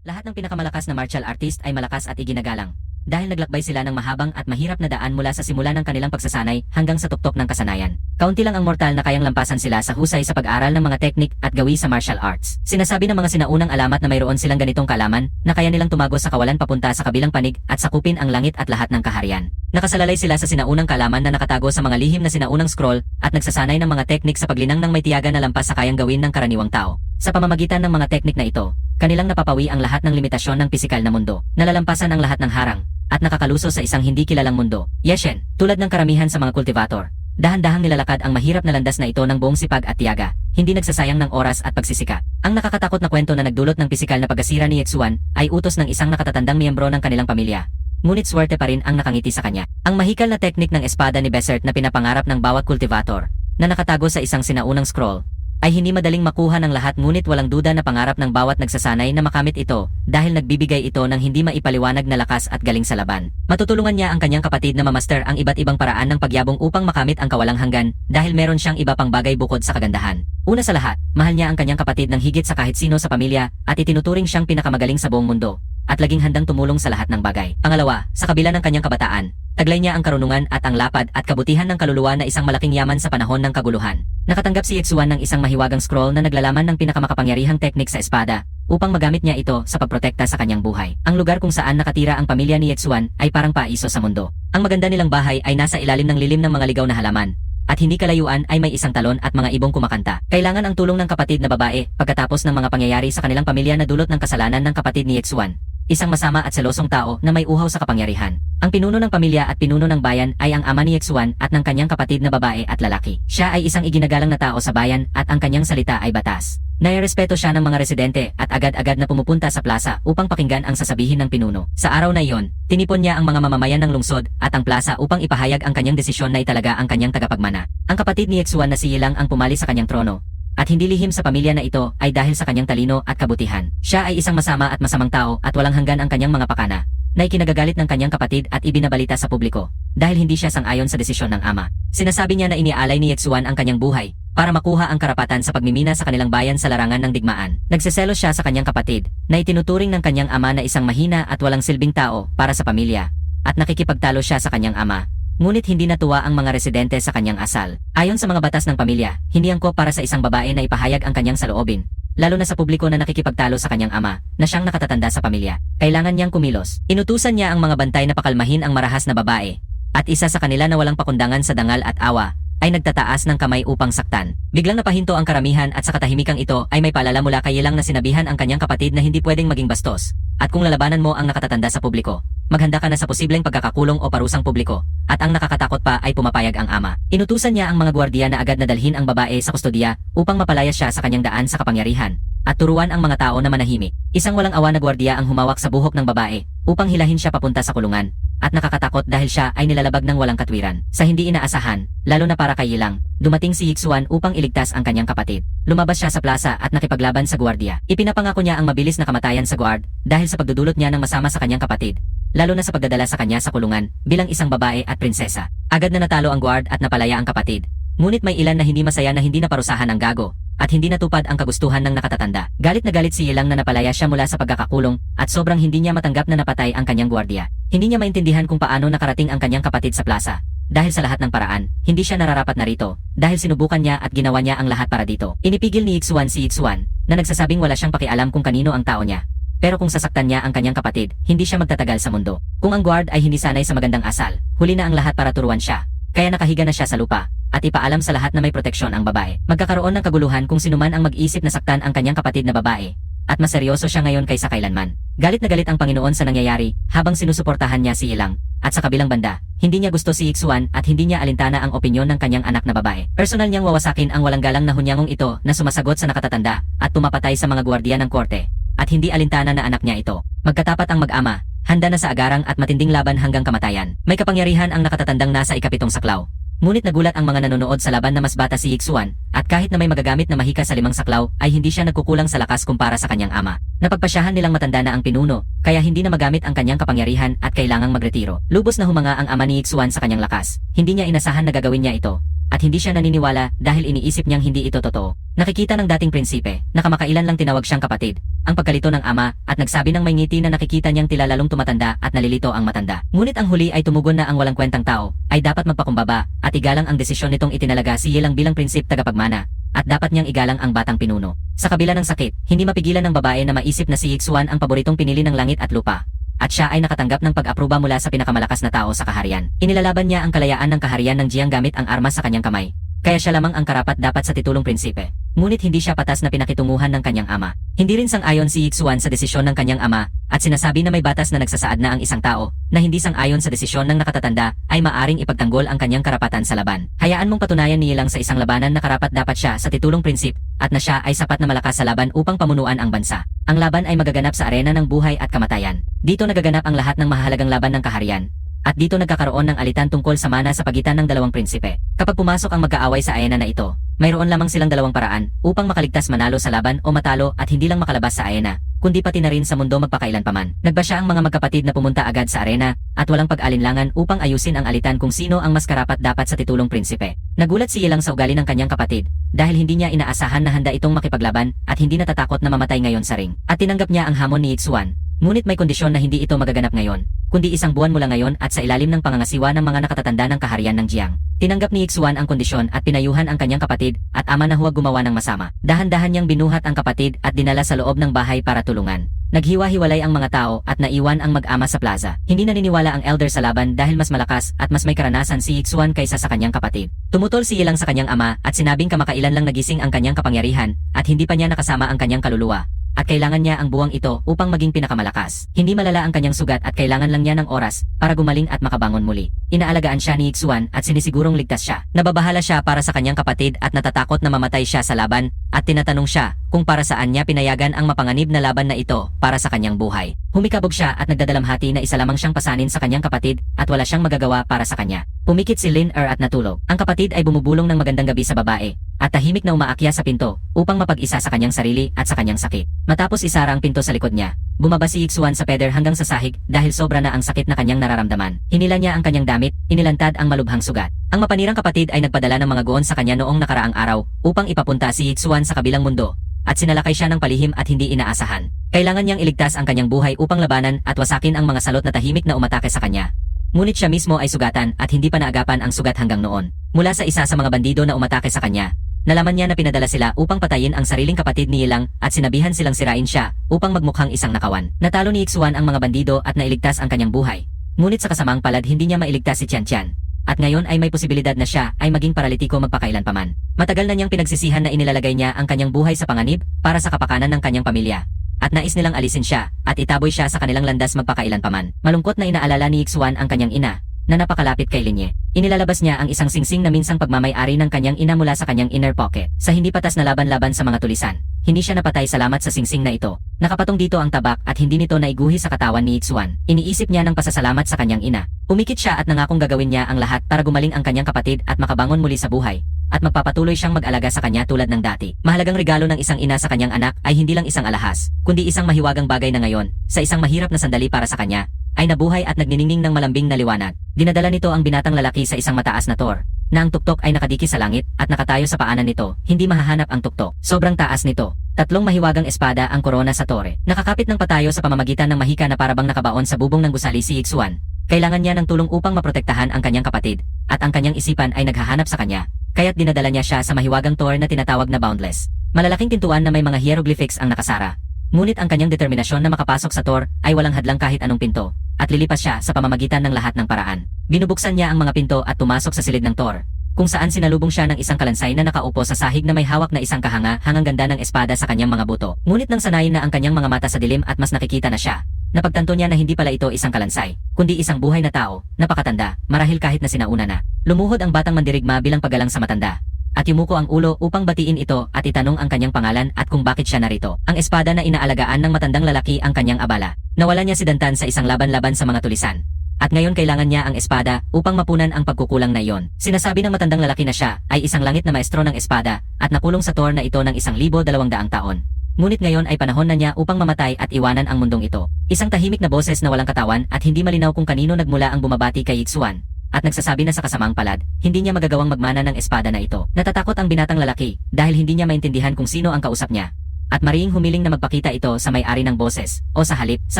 Lahat ng pinakamalakas na martial artist ay malakas at iginagalang. Dahil naglakbay sila ng mahabang at mahirap na daan mula sa simula ng kanilang pagsasanay hanggang sa tuktok ng kasanayan. Kaunti lang ang mortal na kayang lampasan sila sa husay sa pag-aral ng mga teknik at gawi sa martial arts. Sinasabi ng mga sinaunang alamat na mayroon silang ganitong kaalaman na kaya nilang tumagos sa kawalan papunta sa kabilang panig at sakupin ang langit at lahat ng kaharian. Nakasalalay sila sa sinaunang kaalaman na nakatago sa mga lihim na sinaunang scroll at nagsasanay ng mga teknik sa paglinang ng may tiyaga na lampas sa kayang gawin ng karaniwang tao. Sa pamamagitan ng mga teknik na ito, kanilang napapawi ang lahat ng limitasyon ng pisikal na mundo, nalalampasan ang lahat ng harang, at nakakaluso sa isang hindi kilalang mundo. Yeshen, tulad ng karamihan sa mga kultivator, dahan-dahang nilalakad ang mahirap na landas na ito ng buong sipag at tiyaga, hindi nagsasayang ng oras at pagsisika. Ang nakakatakot na kwento na nagdulot ng pisikal na pagkasira ni Yetsuan ay utos ng isang nakatatandang miyembro ng kanilang pamilya. Ngunit swerte pa rin ang nakangiti sa kanya. Ang mahikal na teknik ng espada ni Besert na pinapangarap ng bawat kultivator, na nakatago sa isang sinaunang scroll, ay hindi madaling makuha ng lahat, ngunit walang duda na pangarap ng bawat nagsasanay na makamit ito dahil nagbibigay ito ng hindi maipaliwanag na lakas at galing sa laban. Matutulungan niya ang kanyang kapatid na mamaster ang iba't ibang paraan ng pagyabong upang makamit ang kawalang hanggan dahil meron siyang iba pang bagay bukod sa kagandahan. Una sa lahat, mahal niya ang kanyang kapatid ng higit sa kahit sino sa pamilya at itinuturing siyang pinakamagaling sa buong mundo at laging handang tumulong sa lahat ng bagay. Pangalawa, sa kabila ng kanyang kabataan, taglay niya ang karunungan at ang lapad at kabutihan ng kaluluwa na isang malaking yaman sa panahon ng kaguluhan. Nakatanggap si Yetsuan ng isang mahiwagang scroll na naglalaman ng pinakamakapangyarihang teknik sa espada upang magamit niya ito sa pagprotekta sa kanyang buhay. Ang lugar kung saan nakatira ang pamilya ni Yetsuan ay parang paiso sa mundo. Ang maganda nilang bahay ay nasa ilalim ng lilim ng mga ligaw na halaman, at hindi kalayuan ay may isang talon at mga ibong kumakanta. Kailangan ang tulong ng kapatid na babae pagkatapos ng mga pangyayari sa kanilang pamilya na dulot ng kasalanan ng kapatid ni Yetsuan, isang masama at selosong tao na may uhaw sa kapangyarihan. Ang pinuno ng pamilya at pinuno ng bayan ay ang ama ni Yetsuan at ng kanyang kapatid na babae at lalaki. Siya ay isang iginagalang na tao sa bayan at ang kanyang salita ay batas. Nairespeto siya ng mga residente at agad-agad na pumupunta sa plaza upang pakinggan ang sasabihin ng pinuno. Sa araw na iyon, tinipon niya ang mga mamamayan ng lungsod at ang plaza upang ipahayag ang kanyang desisyon na italaga ang kanyang tagapagmana. Ang kapatid ni Yetsuan na si Yilang ang pumali sa kanyang trono, at hindi lihim sa pamilya na ito ay dahil sa kanyang talino at kabutihan. Siya ay isang masama at masamang tao at walang hanggan ang kanyang mga pakana, na ikinagagalit ng kanyang kapatid at ibinabalita sa publiko, dahil hindi siya sang-ayon sa desisyon ng ama. Sinasabi niya na iniaalay ni Yetsuan ang kanyang buhay para makuha ang karapatan sa pagmimina sa kanilang bayan sa larangan ng digmaan. Nagseselos siya sa kanyang kapatid, na itinuturing ng kanyang ama na isang mahina at walang silbing tao para sa pamilya, at nakikipagtalo siya sa kanyang ama. Ngunit hindi natuwa ang mga residente sa kanyang asal. Ayon sa mga batas ng pamilya, hindi angkop para sa isang babae na ipahayag ang kanyang saloobin, lalo na sa publiko na nakikipagtalo sa kanyang ama, na siyang nakatatanda sa pamilya. Kailangan niyang kumilos. Inutusan niya ang mga bantay na pakalmahin ang marahas na babae, at isa sa kanila na walang pakundangan sa dangal at awa ay nagtataas ng kamay upang saktan. Biglang napahinto ang karamihan at sa katahimikang ito ay may paalala mula kay Yilang na sinabihan ang kanyang kapatid na hindi pwedeng maging bastos, at kung lalabanan mo ang nakatatanda sa publiko, maghanda ka na sa posibleng pagkakakulong o parusang publiko, at ang nakakatakot pa ay pumapayag ang ama. Inutusan niya ang mga gwardiya na agad na dalhin ang babae sa kustodiya upang mapalayas siya sa kanyang daan sa kapangyarihan, at turuan ang mga tao na manahimik. Isang walang awa na gwardiya ang humawak sa buhok ng babae upang hilahin siya papunta sa kulungan, at nakakatakot dahil siya ay nilalabag ng walang katwiran. Sa hindi inaasahan, lalo na para kay Yilang, dumating si Yetsuan upang iligtas ang kanyang kapatid. Lumabas siya sa plaza at nakipaglaban sa gwardiya. Ipinapangako niya ang mabilis na kamatayan sa guard dahil sa pagdudulot niya ng masama sa kanyang kapatid, lalo na sa pagdadala sa kanya sa kulungan bilang isang babae at prinsesa. Agad na natalo ang guard at napalaya ang kapatid. Ngunit may ilan na hindi masaya na hindi naparusahan ang gago, at hindi natupad ang kagustuhan ng nakatatanda. Galit na galit si Yilang na napalaya siya mula sa pagkakakulong, at sobrang hindi niya matanggap na napatay ang kanyang gwardiya. Hindi niya maintindihan kung paano nakarating ang kanyang kapatid sa plaza. Dahil sa lahat ng paraan, hindi siya nararapat narito, dahil sinubukan niya at ginawa niya ang lahat para dito. Inipigil ni Yetsuan si Yetsuan, na nagsasabing wala siyang pakialam kung kanino ang tao niya. Pero kung sasaktan niya ang kanyang kapatid, hindi siya magtatagal sa mundo. Kung ang guard ay hindi sanay sa magandang asal, huli na ang lahat para turuan siya. Kaya nakahiga na siya sa lupa, at ipaalam sa lahat na may proteksyon ang babae. Magkakaroon ng kaguluhan kung sinuman ang mag-isip na saktan ang kanyang kapatid na babae, at mas seryoso siya ngayon kaysa kailanman. Galit na galit ang Panginoon sa nangyayari habang sinusuportahan niya si Yilang, at sa kabilang banda, hindi niya gusto si Yetsuan at hindi niya alintana ang opinyon ng kanyang anak na babae. Personal niyang wawasakin ang walang galang na hunyangong ito na sumasagot sa nakatatanda at tumapatay sa mga gwardiya ng korte, at hindi alintana na anak niya ito. Magkatapat ang mag-ama, handa na sa agarang at matinding laban hanggang kamatayan. May kapangyarihan ang nakatatandang nasa ikapitong saklaw. Ngunit nagulat ang mga nanonood sa laban na mas bata si Yetsuan, at kahit na may magagamit na mahika sa 5 saklaw ay hindi siya nagkukulang sa lakas kumpara sa kanyang ama. Napagpasyahan nilang matanda na ang pinuno, kaya hindi na magamit ang kanyang kapangyarihan at kailangang magretiro. Lubos na humanga ang ama ni Yetsuan sa kanyang lakas. Hindi niya inasahan na gagawin niya ito, at hindi siya naniniwala dahil iniisip niyang hindi ito totoo. Nakikita ng dating prinsipe na kamakailan lang tinawag siyang kapatid, ang pagkalito ng ama at nagsabi ng may ngiti na nakikita niyang tila lalong tumatanda at nalilito ang matanda. Ngunit ang huli ay tumugon na ang walang kwentang tao ay dapat magpakumbaba at igalang ang desisyon nitong itinalaga si Yilang bilang prinsip tagapagmana at dapat niyang igalang ang batang pinuno. Sa kabila ng sakit, hindi mapigilan ng babae na maisip na si Yixuan ang paboritong pinili ng langit at lupa. At siya ay nakatanggap ng pag-aproba mula sa pinakamalakas na tao sa kaharian. Inilalaban niya ang kalayaan ng kaharian ng Jiang gamit ang armas sa kanyang kamay. Kaya siya lamang ang karapat dapat sa titulong prinsipe. Ngunit hindi siya patas na pinakitunguhan ng kanyang ama. Hindi rin sang-ayon si Yixuan sa desisyon ng kanyang ama at sinasabi na may batas na nagsasaad na ang isang tao na hindi sang-ayon sa desisyon ng nakatatanda ay maaring ipagtanggol ang kanyang karapatan sa laban. Hayaan mong patunayan niya lang sa isang labanan na karapat dapat siya sa titulong prinsip at na siya ay sapat na malakas sa laban upang pamunuan ang bansa. Ang laban ay magaganap sa arena ng buhay at kamatayan. Dito nagaganap ang lahat ng mahalagang laban ng kaharian. At dito nagkakaroon ng alitan tungkol sa mana sa pagitan ng dalawang prinsipe. Kapag pumasok ang magkaaway sa arena na ito, mayroon lamang silang dalawang paraan upang makaligtas manalo sa laban o matalo at hindi lang makalabas sa arena, kundi pati na rin sa mundo magpakailanpaman. Nagba siya ang mga magkapatid na pumunta agad sa arena at walang pag-alinlangan upang ayusin ang alitan kung sino ang mas karapat dapat sa titulong prinsipe. Nagulat si Yilang sa ugali ng kanyang kapatid dahil hindi niya inaasahan na handa itong makipaglaban at hindi natatakot na mamatay ngayon sa ring. At tinanggap niya ang hamon ni Yixuan. Ngunit may kondisyon na hindi ito magaganap ngayon, kundi isang buwan mula ngayon at sa ilalim ng pangangasiwa ng mga nakatatanda ng kaharian ng Jiang. Tinanggap ni Yixuan ang kondisyon at pinayuhan ang kanyang kapatid at ama na huwag gumawa ng masama. Dahan-dahan niyang binuhat ang kapatid at dinala sa loob ng bahay para tulungan. Naghiwa-hiwalay ang mga tao at naiwan ang mag-ama sa plaza. Hindi naniniwala ang elder sa laban dahil mas malakas at mas may karanasan si Yixuan kaysa sa kanyang kapatid. Tumutol si Yilang sa kanyang ama at sinabing kamakailan lang nagising ang kanyang kapangyarihan at hindi pa niya nakasama ang kanyang kaluluwa. At kailangan niya ang buwang ito upang maging pinakamalakas. Hindi malala ang kanyang sugat at kailangan lang niya ng oras para gumaling at makabangon muli. Inaalagaan siya ni Yixuan at sinisigurong ligtas siya. Nababahala siya para sa kanyang kapatid at natatakot na mamatay siya sa laban at tinatanong siya kung para saan niya pinayagan ang mapanganib na laban na ito para sa kanyang buhay. Humikabog siya at nagdadalamhati na isa lamang siyang pasanin sa kanyang kapatid at wala siyang magagawa para sa kanya. Pumikit si Lin at natulog. Ang kapatid ay bumubulong ng magandang gabi sa babae at tahimik na umaakya sa pinto upang mapag-isa sa kanyang sarili at sa kanyang sakit. Matapos isara ang pinto sa likod niya, bumaba si Yixuan sa peder hanggang sa sahig dahil sobra na ang sakit na kanyang nararamdaman. Hinila niya ang kanyang damit, inilantad ang malubhang sugat. Ang mapanirang kapatid ay nagpadala ng mga goon sa kanya noong nakaraang araw upang ipapunta si Yixuan sa kabilang mundo at sinalakay siya ng palihim at hindi inaasahan. Kailangan niyang iligtas ang kanyang buhay upang labanan at wasakin ang mga salot na tahimik na umatake sa kanya. Ngunit siya mismo ay sugatan at hindi pa naagapan ang sugat hanggang noon. Mula sa isa sa mga bandido na umatake sa kanya, nalaman niya na pinadala sila upang patayin ang sariling kapatid ni Yilang at sinabihan silang sirain siya upang magmukhang isang nakawan. Natalo ni Yixuan ang mga bandido at nailigtas ang kanyang buhay. Ngunit sa kasamaang palad hindi niya mailigtas si Tian Tian. At ngayon ay may posibilidad na siya ay maging paralitiko magpakailanpaman. Matagal na niyang pinagsisihan na inilalagay niya ang kanyang buhay sa panganib para sa kapakanan ng kanyang pamilya. At nais nilang alisin siya at itaboy siya sa kanilang landas magpakailanpaman. Malungkot na inaalala ni Yixuan ang kanyang ina na napakalapit kay Linye. Inilalabas niya ang isang singsing na minsang pagmamay-ari ng kanyang ina mula sa kanyang inner pocket. Sa hindi patas na laban-laban sa mga tulisan, hindi siya napatay salamat sa singsing na ito. Nakapatong dito ang tabak at hindi nito naiguhi sa katawan ni Yixuan. Iniisip niya ng pasasalamat sa kanyang ina. Umikit siya at nangakong gagawin niya ang lahat para gumaling ang kanyang kapatid at makabangon muli sa buhay. At magpapatuloy siyang mag-alaga sa kanya tulad ng dati. Mahalagang regalo ng isang ina sa kanyang anak ay hindi lang isang alahas, kundi isang mahiwagang bagay na ngayon, sa isang mahirap na sandali para sa kanya, ay nabuhay at nagniningning ng malambing na liwanag. Dinadala nito ang binatang lalaki sa isang mataas na tor, na ang tuktok ay nakadiki sa langit at nakatayo sa paanan nito, hindi mahahanap ang tuktok. Sobrang taas nito. Tatlong mahiwagang espada ang korona sa tore. Nakakapit ng patayo sa pamamagitan ng mahika na parabang nakabaon sa bubong ng gusali si Yixuan. Kailangan niya ng tulong upang maprotektahan ang kanyang kapatid, at ang kanyang isipan ay naghahanap sa kanya. Kaya't dinadala niya siya sa mahiwagang tor na tinatawag na Boundless. Malalaking pintuan na may mga hieroglyphics ang nakasara. Ngunit ang kanyang determinasyon na makapasok sa tor ay walang hadlang kahit anong pinto, at lilipas siya sa pamamagitan ng lahat ng paraan. Binubuksan niya ang mga pinto at tumasok sa silid ng tor, kung saan sinalubong siya ng isang kalansay na nakaupo sa sahig na may hawak na isang kahanga-hangang ganda ng espada sa kanyang mga buto. Ngunit nang sanayin na ang kanyang mga mata sa dilim at mas nakikita na siya, napagtanto niya na hindi pala ito isang kalansay, kundi isang buhay na tao, napakatanda, marahil kahit na sinauna na. Lumuhod ang batang mandirigma bilang paggalang sa matanda, at yumuko ang ulo upang batiin ito at itanong ang kanyang pangalan at kung bakit siya narito. Ang espada na inaalagaan ng matandang lalaki ang kanyang abala. Nawala niya si Dantan sa isang laban-laban sa mga tulisan. At ngayon kailangan niya ang espada upang mapunan ang pagkukulang na iyon. Sinasabi ng matandang lalaki na siya ay isang langit na maestro ng espada at nakulong sa tor na ito ng 1,200 taon. Ngunit ngayon ay panahon na niya upang mamatay at iwanan ang mundong ito. Isang tahimik na boses na walang katawan at hindi malinaw kung kanino nagmula ang bumabati kay Yixuan. at nagsasabi na sa kasamaang palad, hindi niya magagawang magmana ng espada na ito. Natatakot ang binatang lalaki dahil hindi niya maintindihan kung sino ang kausap niya. At mariing humiling na magpakita ito sa may-ari ng boses, o sa halip, sa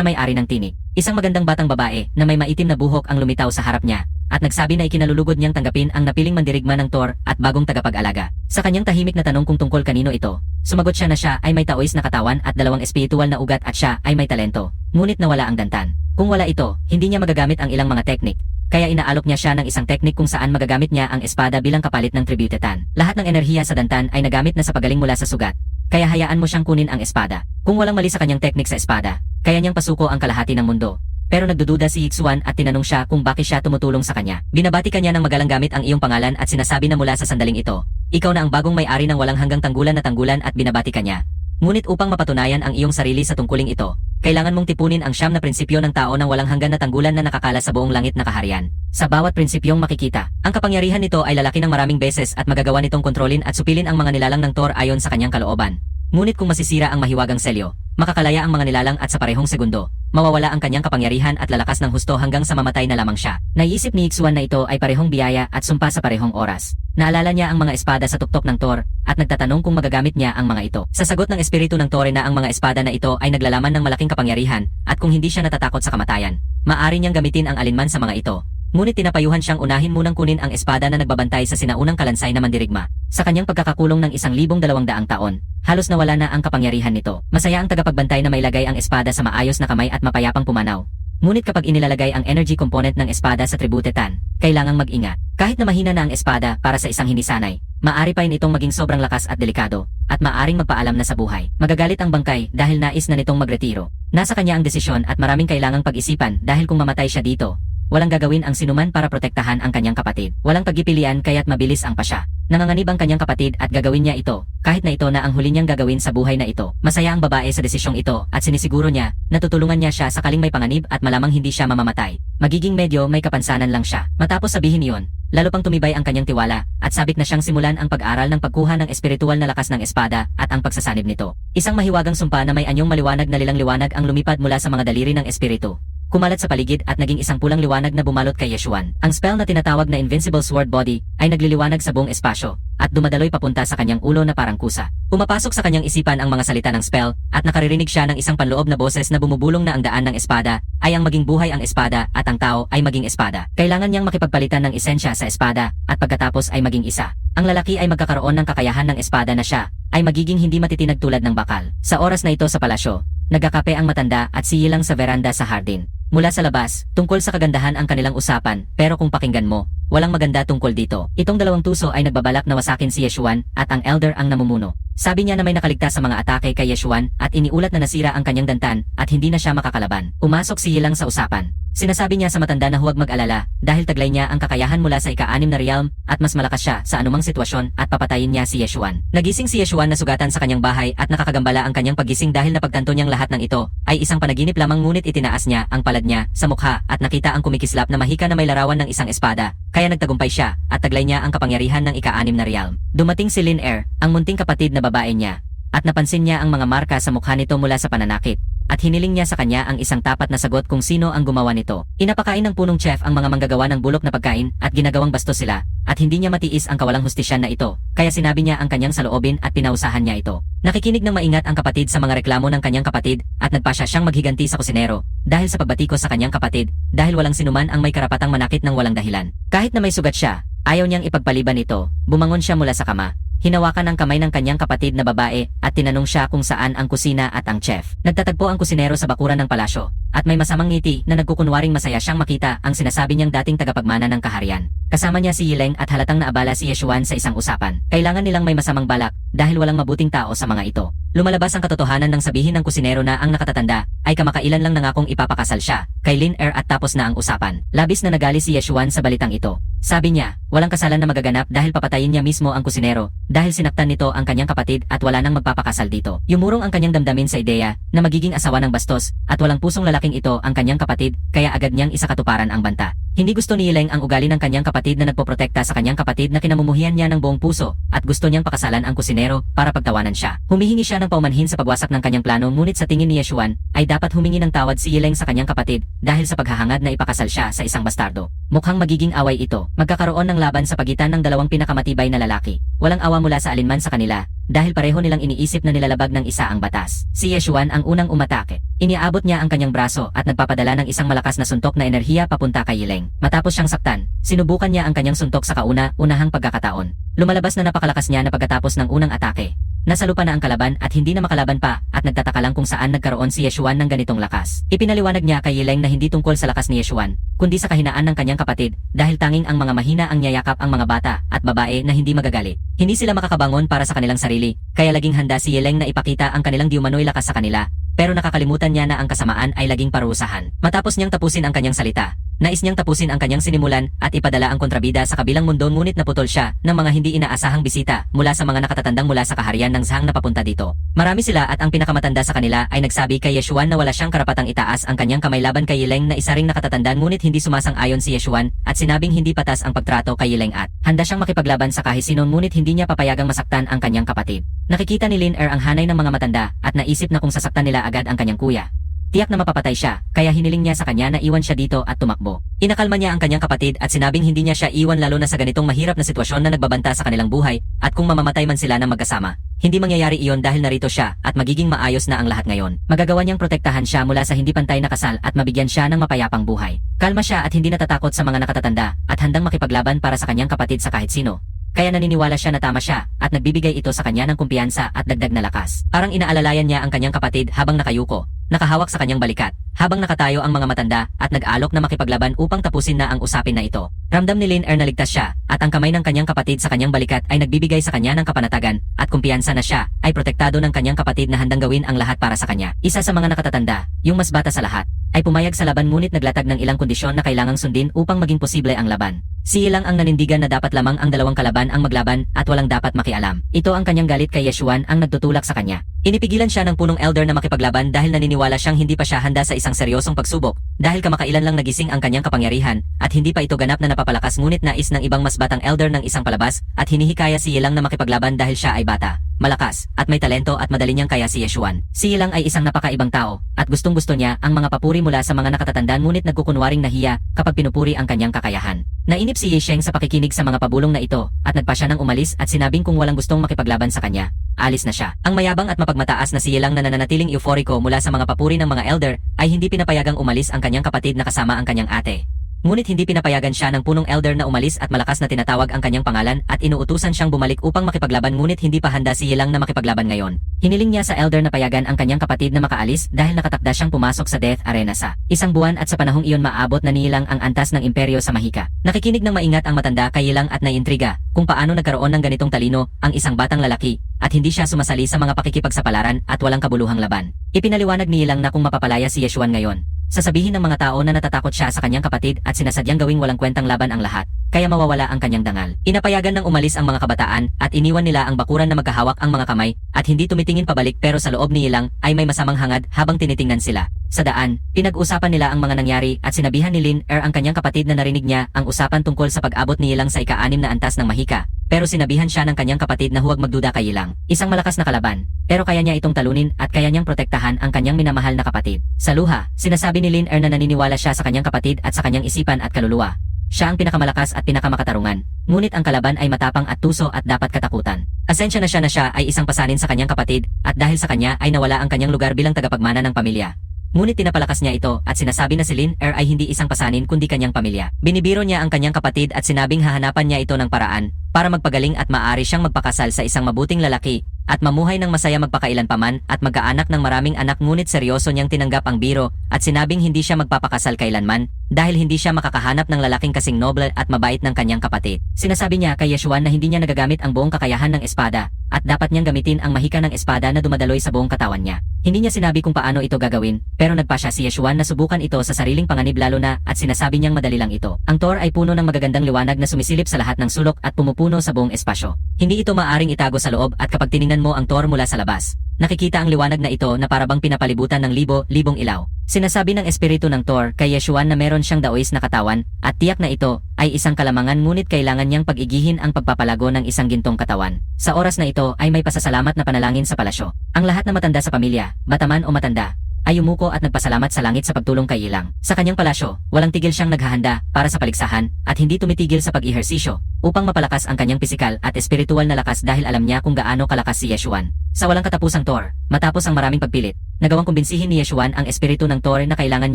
may-ari ng tinig. Isang magandang batang babae na may maitim na buhok ang lumitaw sa harap niya, at nagsabi na ikinalulugod niyang tanggapin ang napiling mandirigma ng Thor at bagong tagapag-alaga. Sa kanyang tahimik na tanong kung tungkol kanino ito, sumagot siya na siya ay may taois na katawan at 2 espiritual na ugat at siya ay may talento, ngunit nawala ang dantan. Kung wala ito, hindi niya magagamit ang ilang mga teknik. Kaya inaalok niya siya ng isang teknik kung saan magagamit niya ang espada bilang kapalit ng tributetan. Lahat ng enerhiya sa dantan ay nagamit na sa pagaling mula sa sugat. Kaya hayaan mo siyang kunin ang espada. Kung walang mali sa kanyang teknik sa espada, kaya niyang pasuko ang kalahati ng mundo. Pero nagdududa si Yixuan at tinanong siya kung bakit siya tumutulong sa kanya. Binabati kanya ng magalang gamit ang iyong pangalan at sinasabi na mula sa sandaling ito, ikaw na ang bagong may-ari ng walang hanggang tanggulan at binabati kanya. Ngunit upang mapatunayan ang iyong sarili sa tungkuling ito, kailangan mong tipunin ang 9 na prinsipyo ng tao ng walang hanggan na tanggulan na nakakala sa buong langit na kaharian. Sa bawat prinsipyong makikita, ang kapangyarihan nito ay lalaki ng maraming beses at magagawa nitong kontrolin at supilin ang mga nilalang ng Thor ayon sa kanyang kalooban. Ngunit kung masisira ang mahiwagang selyo, makakalaya ang mga nilalang at sa parehong segundo, mawawala ang kanyang kapangyarihan at lalakas ng husto hanggang sa mamatay na lamang siya. Naiisip ni Yixuan na ito ay parehong biyaya at sumpa sa parehong oras. Naalala niya ang mga espada sa tuktok ng Thor at nagtatanong kung magagamit niya ang mga ito. Sa sagot ng espiritu ng Thor na ang mga espada na ito ay naglalaman ng malaking kapangyarihan at kung hindi siya natatakot sa kamatayan, maaari niyang gamitin ang alinman sa mga ito. Ngunit tinapayuhan siyang unahin munang kunin ang espada na nagbabantay sa sinaunang kalansay na mandirigma. Sa kanyang pagkakakulong ng 1,200 taon, halos nawala na ang kapangyarihan nito. Masaya ang tagapagbantay na mailagay ang espada sa maayos na kamay at mapayapang pumanaw. Ngunit kapag inilalagay ang energy component ng espada sa tributetan, kailangang mag-ingat. Kahit na mahina na ang espada para sa isang hindi sanay, maaari pa rin itong maging sobrang lakas at delikado, at maaring magpaalam na sa buhay. Magagalit ang bangkay dahil nais na nitong magretiro. Nasa kanya ang desisyon at maraming kailangang pag-isipan dahil kung mamatay siya dito, walang gagawin ang sinuman para protektahan ang kanyang kapatid. Walang pagpipilian kaya't mabilis ang pasya. Nanganganib ang kanyang kapatid at gagawin niya ito, kahit na ito na ang huli niyang gagawin sa buhay na ito. Masaya ang babae sa desisyong ito at sinisiguro niya na tutulungan niya siya sakaling may panganib at malamang hindi siya mamamatay. Magiging medyo may kapansanan lang siya. Matapos sabihin iyon, lalo pang tumibay ang kanyang tiwala at sabik na siyang simulan ang pag-aral ng pagkuha ng espiritual na lakas ng espada at ang pagsasanib nito. Isang mahiwagang sumpa na may anyong maliwanag na lilang liwanag ang lumipad mula sa mga daliri ng espiritu. Kumalat sa paligid at naging isang pulang liwanag na bumalot kay Yixuan. Ang spell na tinatawag na Invincible Sword Body ay nagliliwanag sa buong espasyo at dumadaloy papunta sa kanyang ulo na parang kusa. Pumapasok sa kanyang isipan ang mga salita ng spell at nakaririnig siya ng isang panloob na boses na bumubulong na ang daan ng espada ay ang maging buhay ang espada at ang tao ay maging espada. Kailangan niyang makipagpalitan ng esensya sa espada at pagkatapos ay maging isa. Ang lalaki ay magkakaroon ng kakayahan ng espada na siya ay magiging hindi matitinag tulad ng bakal. Sa oras na ito sa palasyo, nagkakape ang matanda at siyilang sa veranda sa hardin. Mula sa labas, tungkol sa kagandahan ang kanilang usapan, pero kung pakinggan mo, walang maganda tungkol dito. Itong 2 tuso ay nagbabalak na wasakin si Yixuan at ang elder ang namumuno. Sabi niya na may nakaligtas sa mga atake kay Yixuan at iniulat na nasira ang kanyang dantan at hindi na siya makakalaban. Pumasok si Yilang sa usapan. Sinasabi niya sa matanda na huwag mag-alala dahil taglay niya ang kakayahan mula sa ika-6 na realm at mas malakas siya sa anumang sitwasyon at papatayin niya si Yixuan. Nagising si Yixuan na sugatan sa kanyang bahay at nakakagambala ang kanyang paggising dahil napagtanto niyang lahat ng ito ay isang panaginip lamang ngunit itinaas niya ang palad niya sa mukha at nakita ang kumikislap na mahika na may larawan ng isang espada. Kaya nagtagumpay siya at taglay niya ang kapangyarihan ng ika-6 na realm. Dumating si Lin Er, ang munting kapatid na babae niya, at napansin niya ang mga marka sa mukha nito mula sa pananakit. At hiniling niya sa kanya ang isang tapat na sagot kung sino ang gumawa nito. Inapakain ng punong chef ang mga manggagawa ng bulok na pagkain at ginagawang bastos sila, at hindi niya matiis ang kawalang hustisyan na ito, kaya sinabi niya ang kanyang saloobin at pinausahan niya ito. Nakikinig ng maingat ang kapatid sa mga reklamo ng kanyang kapatid at nagpasya siyang maghiganti sa kusinero dahil sa pagbatikos sa kanyang kapatid dahil walang sinuman ang may karapatang manakit ng walang dahilan. Kahit na may sugat siya, ayaw niyang ipagpaliban ito. Bumangon siya mula sa kama. Hinawakan ang kamay ng kanyang kapatid na babae at tinanong siya kung saan ang kusina at ang chef. Nagtatagpo ang kusinero sa bakuran ng palasyo at may masamang ngiti na nagkukunwaring masaya siyang makita ang sinasabi niyang dating tagapagmana ng kaharian. Kasama niya si Yileng at halatang naabala si Yixuan sa isang usapan. Kailangan nilang may masamang balak dahil walang mabuting tao sa mga ito. Lumalabas ang katotohanan ng sabihin ng kusinero na ang nakatatanda ay kamakailan lang nangakong ipapakasal siya kay Lin Er at tapos na ang usapan. Labis na nagali si Yixuan sa balitang ito. Sabi niya, walang kasalan na magaganap dahil papatayin niya mismo ang kusinero dahil sinaktan nito ang kanyang kapatid at wala nang magpapakasal dito. Yumurong ang kanyang damdamin sa ideya na magiging asawa ng bastos at walang pusong lalaking ito ang kanyang kapatid kaya agad niyang isakatuparan ang banta. Hindi gusto ni Yileng ang ugali ng kanyang kapatid na nagpoprotekta sa kanyang kapatid na kinamumuhian niya ng buong puso at gusto niyang pakasalan ang kusinero para pagtawanan siya. Humihingi siya ng paumanhin sa pagwasak ng kanyang plano ngunit sa tingin ni Yeshuan ay dapat humingi ng tawad si Yileng sa kanyang kapatid dahil sa paghahangad na ipakasal siya sa isang bastardo. Mukhang magiging away ito. Magkakaroon ng laban sa pagitan ng dalawang pinakamatibay na lalaki. Walang awa mula sa alinman sa kanila dahil pareho nilang iniisip na nilalabag ng isa ang batas. Si Yeshuan ang unang umatake. Iniabot niya ang kanyang braso at nagpapadala ng isang malakas na suntok na enerhiya papunta kay Yileng. Matapos siyang saktan, sinubukan niya ang kanyang suntok sa kauna-unahang pagkakataon. Lumalabas na napakalakas niya na pagkatapos ng unang atake. Nasa lupa na ang kalaban at hindi na makalaban pa at nagtataka lang kung saan nagkaroon si Yeshuan ng ganitong lakas. Ipinaliwanag niya kay Yileng na hindi tungkol sa lakas ni Yeshuan, kundi sa kahinaan ng kanyang kapatid dahil tanging ang mga mahina ang niyayakap ang mga bata at babae na hindi magagalit. Hindi sila makakabangon para sa kanilang sarili, kaya laging handa si Yileng na ipakita ang kanilang di umano'y lakas sa kanila. Pero nakakalimutan niya na ang kasamaan ay laging parusahan. Matapos niyang tapusin ang kanyang salita, nais niyang tapusin ang kanyang sinimulan at ipadala ang kontrabida sa kabilang mundo ngunit naputol siya ng mga hindi inaasahang bisita mula sa mga nakatatandang mula sa kaharian ng Zhang na papunta dito. Marami sila at ang pinakamatanda sa kanila ay nagsabi kay Yeshuan na wala siyang karapatang itaas ang kanyang kamay laban kay Yileng na isa ring nakatatanda ngunit hindi sumasang-ayon si Yeshuan at sinabing hindi patas ang pagtrato kay Yileng at handa siyang makipaglaban sa kahit sino ngunit hindi niya papayagang masaktan ang kanyang kapatid. Nakikita ni Lin ang hanay ng mga matanda at naisip na kung sasaktan nila agad ang kanyang kuya, tiyak na mapapatay siya, kaya hiniling niya sa kanya na iwan siya dito at tumakbo. Inakalma niya ang kanyang kapatid at sinabing hindi niya siya iwan lalo na sa ganitong mahirap na sitwasyon na nagbabanta sa kanilang buhay at kung mamamatay man sila ng magkasama. Hindi mangyayari iyon dahil narito siya at magiging maayos na ang lahat ngayon. Magagawa niyang protektahan siya mula sa hindi pantay na kasal at mabigyan siya ng mapayapang buhay. Kalma siya at hindi natatakot sa mga nakatatanda at handang makipaglaban para sa kanyang kapatid sa kahit sino. Kaya naniniwala siya na tama siya at nagbibigay ito sa kanya ng kumpiyansa at dagdag na lakas. Parang inaalalayan niya ang kanyang kapatid habang nakayuko, nakahawak sa kanyang balikat, habang nakatayo ang mga matanda at nag-alok na makipaglaban upang tapusin na ang usapin na ito. Ramdam ni Lin na ligtas siya at ang kamay ng kanyang kapatid sa kanyang balikat ay nagbibigay sa kanya ng kapanatagan at kumpiyansa na siya ay protektado ng kanyang kapatid na handang gawin ang lahat para sa kanya. Isa sa mga nakatatanda, yung mas bata sa lahat, ay pumayag sa laban ngunit naglatag ng ilang kondisyon na kailangang sundin upang maging posible ang laban. Si Yilang ang nanindigan na dapat lamang ang dalawang kalaban ang maglaban at walang dapat makialam. Ito ang kanyang galit kay Yeshuan ang nagtutulak sa kanya. Inipigilan siya ng punong elder na makipaglaban dahil naniniwala siyang hindi pa siya handa sa isang seryosong pagsubok dahil kamakailan lang nagising ang kanyang kapangyarihan at hindi pa ito ganap na napapalakas ngunit nais ng ibang mas batang elder ng isang palabas at hinihikaya si Yilang na makipaglaban dahil siya ay bata, malakas, at may talento at madali niyang kaya si Yeshuan. Si Yilang ay isang napakaibang tao at gustong-gusto niya ang mga papuri mula sa mga nakatatanda ngunit nagkukunwaring nahiya kapag pinupuri ang kanyang kakayahan. Nainip si Yisheng sa pakikinig sa mga pabulong na ito at nagpa siya ng umalis at sinabing kung walang gustong makipaglaban sa kanya, alis na siya. Ang mayabang at mapagmataas na si Yilang na nananatiling euforiko mula sa mga papuri ng mga elder ay hindi pinapayagang umalis ang kanyang kapatid na kasama ang kanyang ate. Ngunit hindi pinapayagan siya ng punong elder na umalis at malakas na tinatawag ang kanyang pangalan at inuutusan siyang bumalik upang makipaglaban ngunit hindi pa handa si Yilang na makipaglaban ngayon. Hiniling niya sa elder na payagan ang kanyang kapatid na makaalis dahil nakatakda siyang pumasok sa Death Arena sa isang buwan at sa panahong iyon maabot na ni Yilang ang antas ng imperyo sa Mahika. Nakikinig ng maingat ang matanda kay Yilang at naiintriga kung paano nagkaroon ng ganitong talino ang isang batang lalaki at hindi siya sumasali sa mga pakikipagsapalaran at walang kabuluhang laban. Ipinaliwanag ni Yilang na kung mapapalaya si Yeshuan ngayon, sasabihin ng mga tao na natatakot siya sa kanyang kapatid at sinasadyang gawing walang kwentang laban ang lahat, kaya mawawala ang kanyang dangal. Inapayagan ng umalis ang mga kabataan at iniwan nila ang bakuran na magkahawak ang mga kamay at hindi tumitingin pabalik pero sa loob ni Yilang ay may masamang hangad habang tinitingnan sila. Sa daan, pinag-usapan nila ang mga nangyari at sinabihan ni Lin ang kanyang kapatid na narinig niya ang usapan tungkol sa pag-abot ni Yilang sa ika-6 na antas ng Mahika. Pero sinabihan siya ng kanyang kapatid na huwag magduda kay Yilang. Isang malakas na kalaban, pero kaya niya itong talunin at kaya niyang protektahan ang kanyang minamahal na kapatid. Sa luha, sinasabi ni Lin na naniniwala siya sa kanyang kapatid at sa kanyang isipan at kaluluwa. Siya ang pinakamalakas at pinakamakatarungan, ngunit ang kalaban ay matapang at tuso at dapat katakutan. Asensya na siya ay isang pasanin sa kanyang kapatid at dahil sa kanya ay nawala ang kanyang lugar bilang tagapagmana ng pamilya. Ngunit tinapalakas niya ito at sinasabi na si Lin ay hindi isang pasanin kundi kanyang pamilya. Binibiro niya ang kanyang kapatid at sinabing hahanapan niya ito ng paraan para magpagaling at maaari siyang magpakasal sa isang mabuting lalaki at mamuhay ng masaya magpakailanpaman at magkaanak ng maraming anak ngunit seryoso niyang tinanggap ang biro at sinabing hindi siya magpapakasal kailanman dahil hindi siya makakahanap ng lalaking kasing noble at mabait ng kanyang kapatid. Sinasabi niya kay Yeshuan na hindi niya nagagamit ang buong kakayahan ng espada at dapat niyang gamitin ang mahika ng espada na dumadaloy sa buong katawan niya. Hindi niya sinabi kung paano ito gagawin, pero nagpa siya si Yeshuan na subukan ito sa sariling panganib lalo na at sinasabi niyang madali lang ito. Ang Thor ay puno ng magagandang liwanag na sumisilip sa lahat ng sulok at pumupuno sa buong espasyo. Hindi ito maaring itago sa loob at kapag tiningnan mo ang Thor mula sa labas, Nakikita ang liwanag na ito na parabang pinapalibutan ng libo-libong ilaw. Sinasabi ng espiritu ng Thor kay Yeshuan na meron siyang daois na katawan at tiyak na ito ay isang kalamangan ngunit kailangan niyang pag-igihin ang pagpapalago ng isang gintong katawan. Sa oras na ito ay may pasasalamat na panalangin sa palasyo. Ang lahat na matanda sa pamilya, bataman o matanda, ay umuko at nagpasalamat sa langit sa pagtulong kay Ilang. Sa kanyang palasyo, walang tigil siyang naghahanda para sa paligsahan at hindi tumitigil sa pag-ehersisyo upang mapalakas ang kanyang pisikal at espiritual na lakas dahil alam niya kung gaano kalakas si Yeshuan. Sa walang katapusang Thor, matapos ang maraming pagpilit, nagawang kumbinsihin ni Yeshuan ang espiritu ng Thor na kailangan